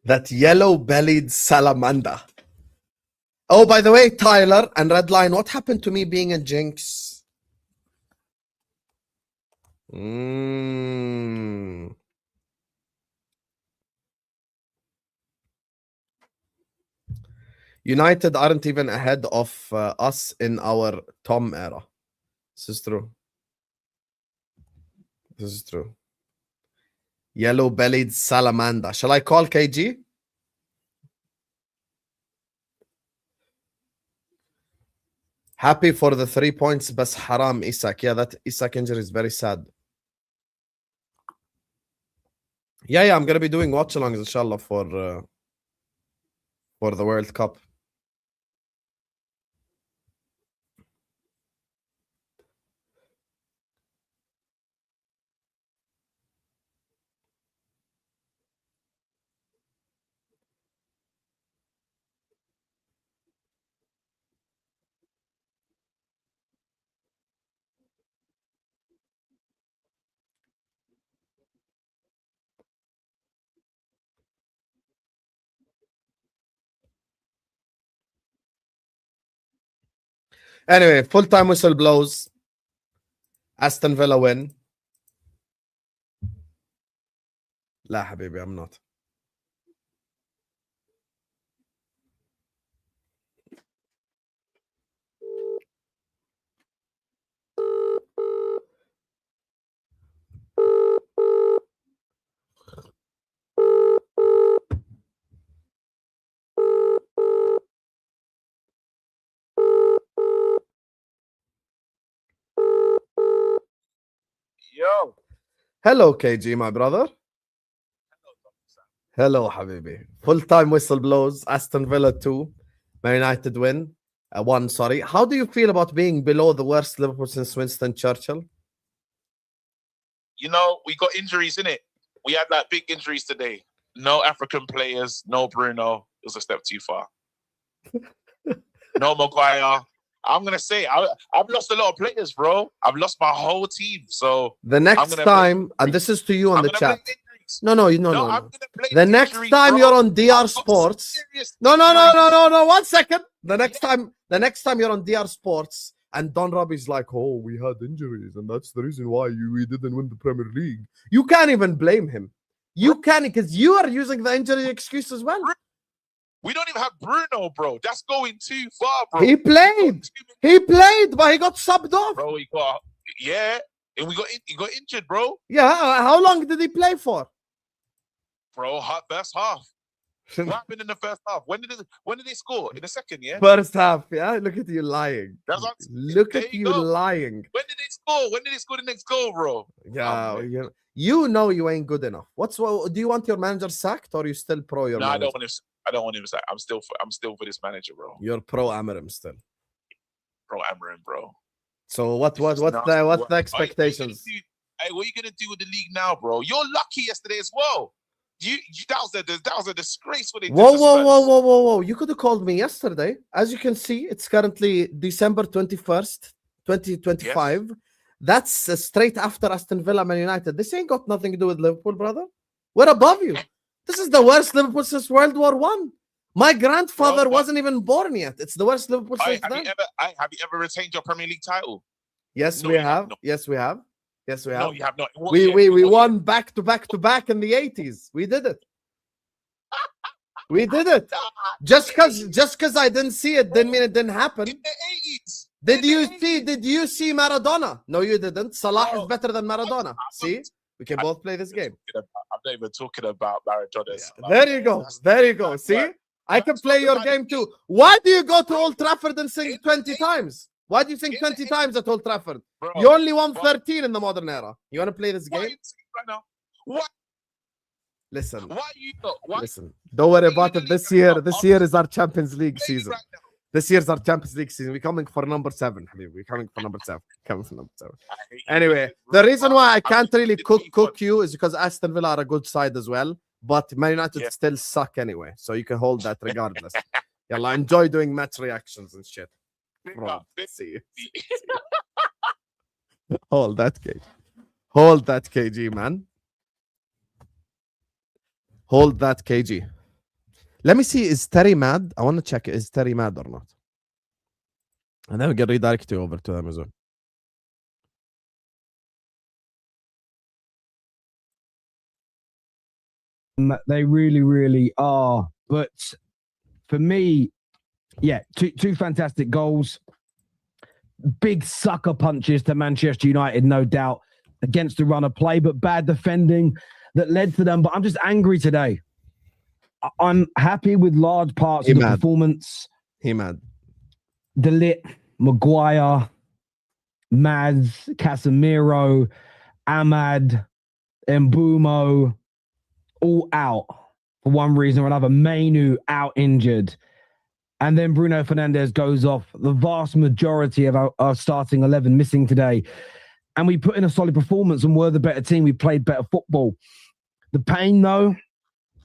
That yellow-bellied salamander. Oh, by the way, Tyler and Redline, what happened to me being a jinx? United aren't even ahead of us in our Tom era. This is true. This is true. Yellow-bellied salamander. Shall I call KG? Happy for the 3 points, but haram Isak. Yeah, that Isak injury is very sad. Yeah, I'm gonna be doing watchalongs, inshallah, for the World Cup. Anyway, full-time whistle blows. Aston Villa win. لا حبيبي, I'm not. Yo. Hello, KG, my brother. Hello, Habibi. Full-time whistle blows. Aston Villa 2. Man United win. 1, sorry. How do you feel about being below the worst Liverpool since Winston Churchill? You know, we got injuries in it. We had like big injuries today. No African players, no Bruno. It was a step too far. No Maguire. I'm gonna say I've lost a lot of players, bro. I've lost my whole team. So the next time, and this is to you on the chat. No. The next time you're on DR Sports. No. 1 second. The next time you're on DR Sports and Don Robbie's like, oh, we had injuries and that's the reason why we didn't win the Premier League. You can't even blame him. You can, because you are using the injury excuse as well. We don't even have Bruno, bro. That's going too far, bro. He played, but he got subbed off. Bro, and he got injured, bro. Yeah, how long did he play for? Bro, first half. What happened in the first half? When did they score? In the second, yeah? First half, yeah? Look at you lying. Look at you lying. When did they score? When did they score the next goal, bro? Yeah, you know you ain't good enough. Do you want your manager sacked or you still pro your manager? I don't want him sacked. I'm still for this manager, bro. You're pro Amarim still. Pro Amarim, bro. So what's the expectations? What are you gonna do with the league now, bro? You're lucky yesterday as well. That was a disgrace what they did to Spurs. Whoa. You could have called me yesterday. As you can see, it's currently December 21st, 2025. Yes. That's straight after Aston Villa Man United. This ain't got nothing to do with Liverpool, brother. We're above you. This is the worst Liverpool since World War One. My grandfather wasn't even born yet. It's the worst Liverpool since then. Have you ever retained your Premier League title? Yes, No, we you have. have not. Yes, we have. Yes, we have. No, you have not. We won back to back in the 80s. We did it. We did it. Just because I didn't see it didn't mean it didn't happen. In the 80s. Did you see Maradona? No, you didn't. Salah is better than Maradona. See? We can both play this game. I'm not even talking about Maradona. There you go. There you go. See? I can play your game too. Why do you go to Old Trafford and sing 20 times? Why do you sing 20 times at Old Trafford? Bro, You only won 13 in the modern era. You want to play this Why are game? you singing right now? What? Listen. Why you not? Why Listen. Don't worry about it. This year is our Champions League season. right now? This year's our Champions League season. We're coming for number 7. I mean, we're coming for number 7. Coming for number 7. I hate you. Anyway, the reason why I can't really cook you is because Aston Villa are a good side as well. But Man United still suck anyway. So you can hold that regardless. I enjoy doing match reactions and shit. Bro, see you. Hold that KG. Hold that KG, man. Hold that KG. Let me see, is Terry mad? I want to check, is Terry mad or not? And then we can redirect you over to Amazon. They really, really are. But for me, yeah, two fantastic goals. Big sucker punches to Manchester United, no doubt, against the run of play, but bad defending that led to them. But I'm just angry today. I'm happy with large parts of the performance. He mad. De Ligt, Maguire, Mads, Casemiro, Ahmad, Mbumo, all out for one reason or another. Mainu out injured. And then Bruno Fernandes goes off. The vast majority of our starting 11 missing today. And we put in a solid performance and were the better team. We played better football. The pain, though,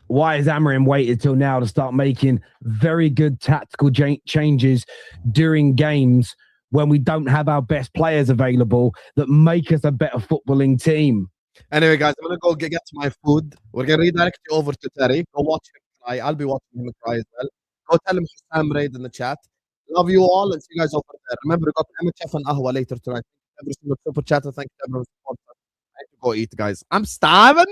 why has Amorim waited till now to start making very good tactical changes during games when we don't have our best players available that make us a better footballing team? Anyway, guys, I'm going to go get to my food. We're going to redirect you over to Terry. Go watch him cry. I'll be watching him cry as well. Go tell him Sam raid in the chat. Love you all and see you guys over there. Remember, we got MHF and Ahwa later tonight. Every single super chat. Thank you to everyone. I need to go eat, guys. I'm starving.